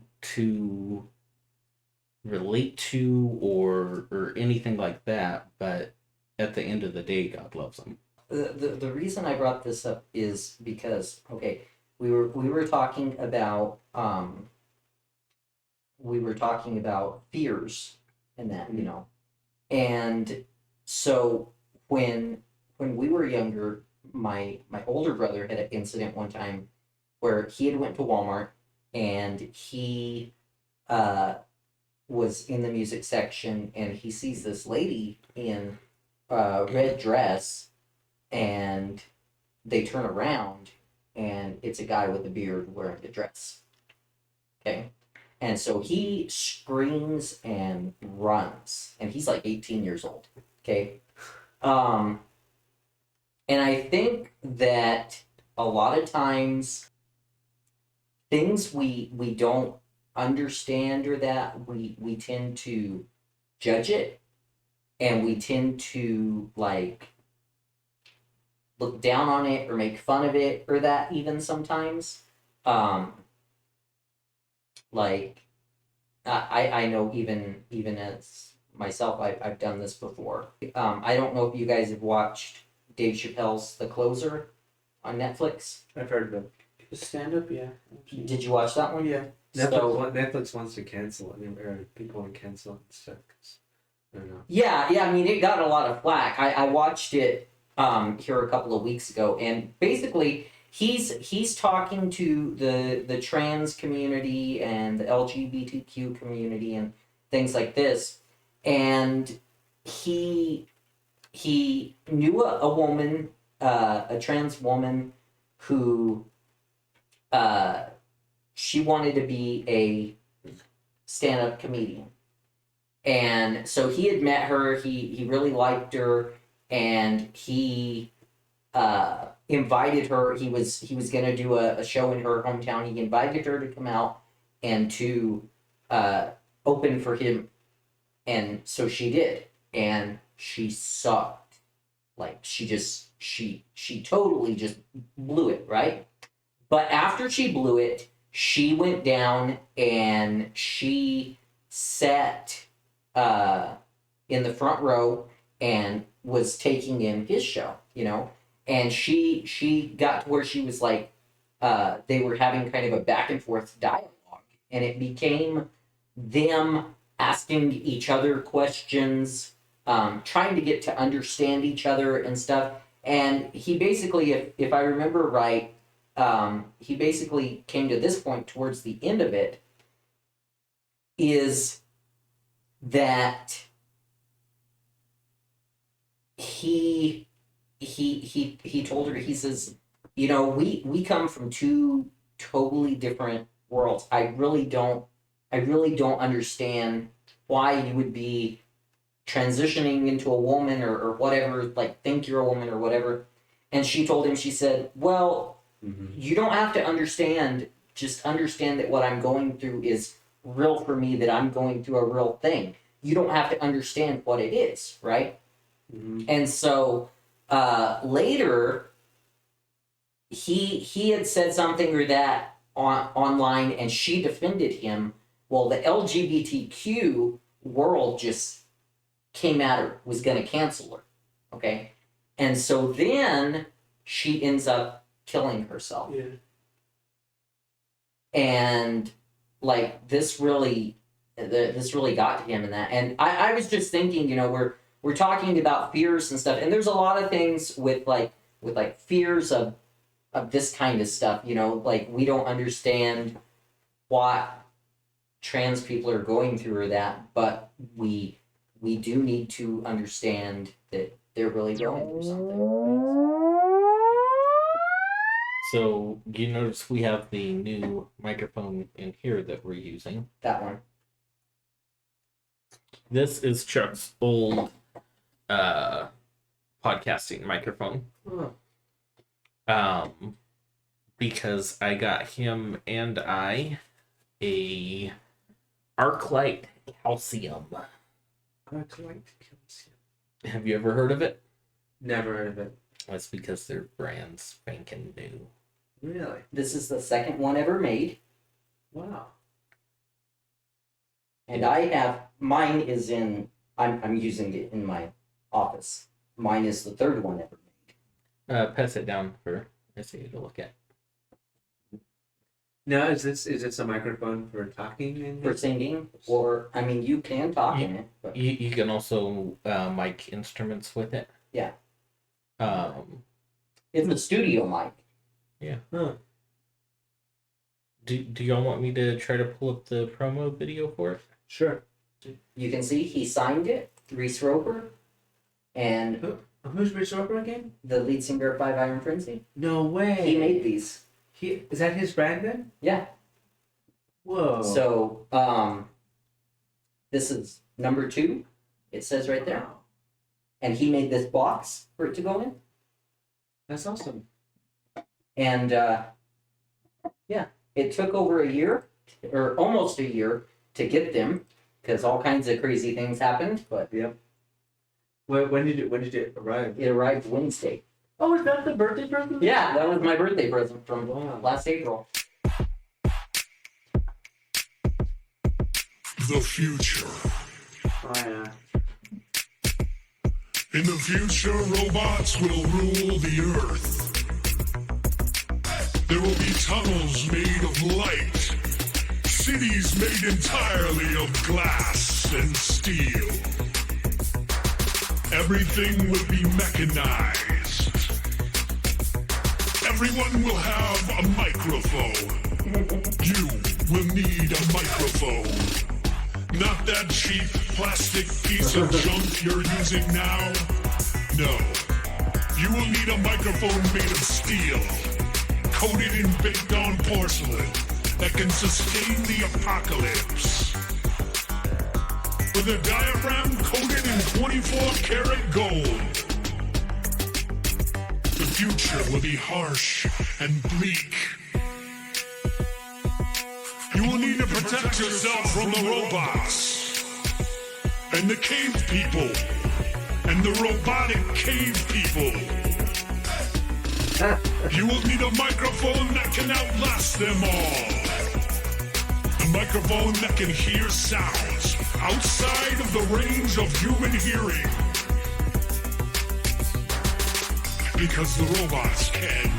S4: relate to or anything like that, but at the end of the day, God loves them.
S1: The reason I brought this up is because we were talking about fears and that, and so when we were younger, my older brother had an incident one time where he had went to Walmart and he was in the music section, and he sees this lady in a red dress, and they turn around, and it's a guy with a beard wearing a dress. Okay? And so he screams and runs, and he's like 18 years old. Okay? And I think that a lot of times things we don't understand, or that we tend to judge it, and we tend to like look down on it or make fun of it, or that even sometimes. Like I know even as myself, I've done this before. I don't know if you guys have watched Dave Chappelle's The Closer on Netflix.
S5: I've heard of it.
S2: Stand up, yeah.
S1: Did you watch that one?
S2: Yeah.
S5: Netflix wants to cancel it. Or people want to cancel it and stuff. 'Cause I don't know.
S1: Yeah. I mean, it got a lot of flack. I watched it here a couple of weeks ago, and basically he's talking to the trans community and the LGBTQ community and things like this, and he knew a woman, a trans woman, who she wanted to be a stand-up comedian. And so he had met her, he really liked her, and he invited her. He was going to do a show in her hometown. He invited her to come out and to open for him, and so she did, and she sucked. Like, she totally just blew it, right? But after she blew it, she went down and she sat in the front row and was taking in his show, you know? And she got to where she was like, they were having kind of a back and forth dialogue, and it became them asking each other questions, trying to get to understand each other and stuff. And he basically, if I remember right, he basically came to this point towards the end of it, is that he told her, he says, you know, we come from two totally different worlds. I really don't understand why you would be transitioning into a woman or whatever, like think you're a woman or whatever. And she told him, she said, well, you don't have to understand, just understand that what I'm going through is real for me, that I'm going through a real thing. You don't have to understand what it is, right? And so later, he had said something or that online, and she defended him. Well, the LGBTQ world just came at her, was going to cancel her, okay? And so then she ends up killing herself.
S2: Yeah.
S1: And like this really got to him in that. And I was just thinking, you know, we're talking about fears and stuff, and there's a lot of things with fears of this kind of stuff, you know, like we don't understand what trans people are going through or that, but we do need to understand that they're really going through something.
S4: So you notice we have the new microphone in here that we're using.
S1: That one.
S4: This is Chuck's old podcasting microphone. Because I got him and I a ArcLight Calcium.
S5: ArcLight Calcium.
S4: Have you ever heard of it?
S5: Never heard of it.
S4: That's because their brand's spanking new.
S5: Really?
S1: This is the second one ever made.
S5: Wow.
S1: And I have, mine is in, I'm using it in my office. Mine is the third one ever made.
S4: Pass it down for Missy to look at.
S5: Now, is this a microphone for talking? In
S1: For singing, or, I mean, you can talk in it, but
S4: You can also mic instruments with it.
S1: Yeah.
S4: It's
S1: a studio mic.
S4: Yeah.
S5: Huh.
S4: Do y'all want me to try to pull up the promo video for it?
S5: Sure.
S1: You can see he signed it, Reese Roper, and
S5: Who's Rich Roper again?
S1: the lead singer of Five Iron Frenzy.
S5: No way.
S1: He made these.
S5: Is that his brand then?
S1: Yeah.
S5: Whoa.
S1: So, this is number 2. It says right there.
S5: Wow.
S1: And he made this box for it to go in.
S5: That's awesome.
S1: And, yeah, it took over a year, or almost a year, to get them, because all kinds of crazy things happened, but
S5: Yep. When did it arrive?
S1: it arrived Wednesday.
S5: Oh, is that the birthday present?
S1: Yeah, that was my birthday present from
S5: Wow.
S1: last April.
S11: The future.
S5: Oh yeah.
S11: In the future, robots will rule the earth. There will be tunnels made of light, cities made entirely of glass and steel. Everything will be mechanized. Everyone will have a microphone. You will need a microphone. Not that cheap plastic piece of junk you're using now. No. You will need a microphone made of steel, coated and baked on porcelain, that can sustain the apocalypse. With a diaphragm coated in 24-karat gold. The future will be harsh and bleak. You will need to protect yourself from the robots and the cave people and the robotic cave people. You will need a microphone that can outlast them all. A microphone that can hear sounds outside of the range of human hearing. Because the robots can.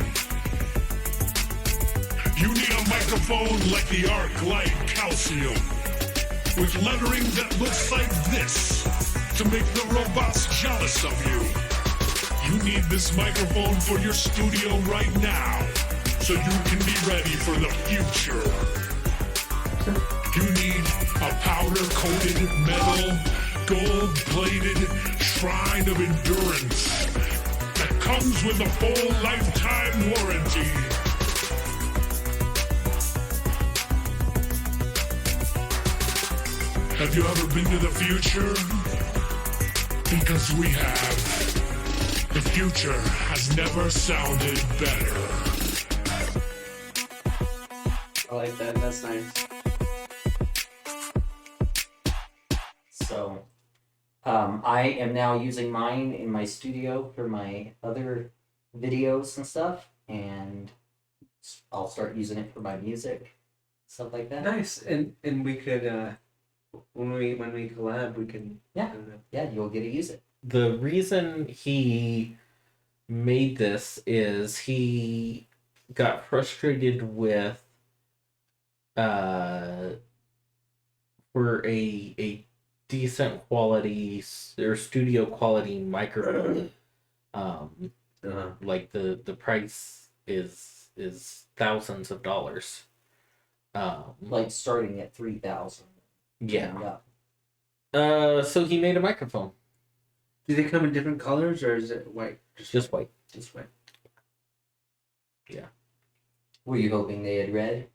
S11: You need a microphone like the arc light calcium, with lettering that looks like this to make the robots jealous of you. You need this microphone for your studio right now, so you can be ready for the future. You need a powder-coated metal, gold-plated shrine of endurance that comes with a full lifetime warranty. Have you ever been to the future? Because we have. The future has never sounded better.
S2: I like that. That's nice.
S1: So, I am now using mine in my studio for my other videos and stuff, and I'll start using it for my music, stuff like that.
S5: Nice. And we could when we collab we can.
S1: Yeah. Yeah, you'll get to use it.
S4: The reason he made this is he got frustrated with for a decent quality or studio quality microphone. Like the price is thousands of dollars.
S1: Like starting at 3,000.
S4: Yeah. So he made a microphone.
S5: Do they come in different colors or is it white?
S4: Just white.
S5: Just white.
S4: Yeah.
S1: Were you hoping they had red?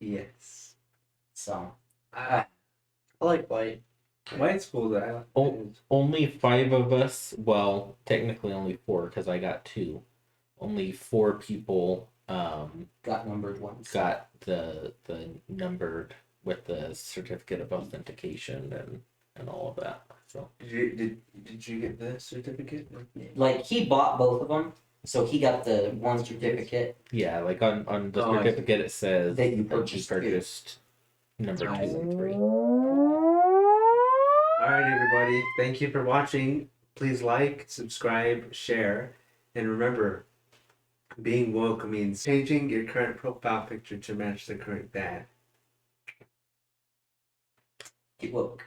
S5: Yes.
S1: So,
S2: I like white.
S5: White's cool though.
S4: Only 5 of us, well, technically only 4 because I got 2. Only 4 people
S1: got numbered ones.
S4: got the numbered with the certificate of authentication and all of that. So
S5: Did you get the certificate?
S1: Like, he bought both of them, so he got the one certificate.
S4: yeah, like on the
S5: Oh, I see.
S4: certificate it says
S1: That you
S4: that
S1: purchased
S4: number 2 and 3.
S5: All right, everybody. Thank you for watching. Please like, subscribe, share, and remember, being woke means changing your current profile picture to match the current dad.
S1: Get woke.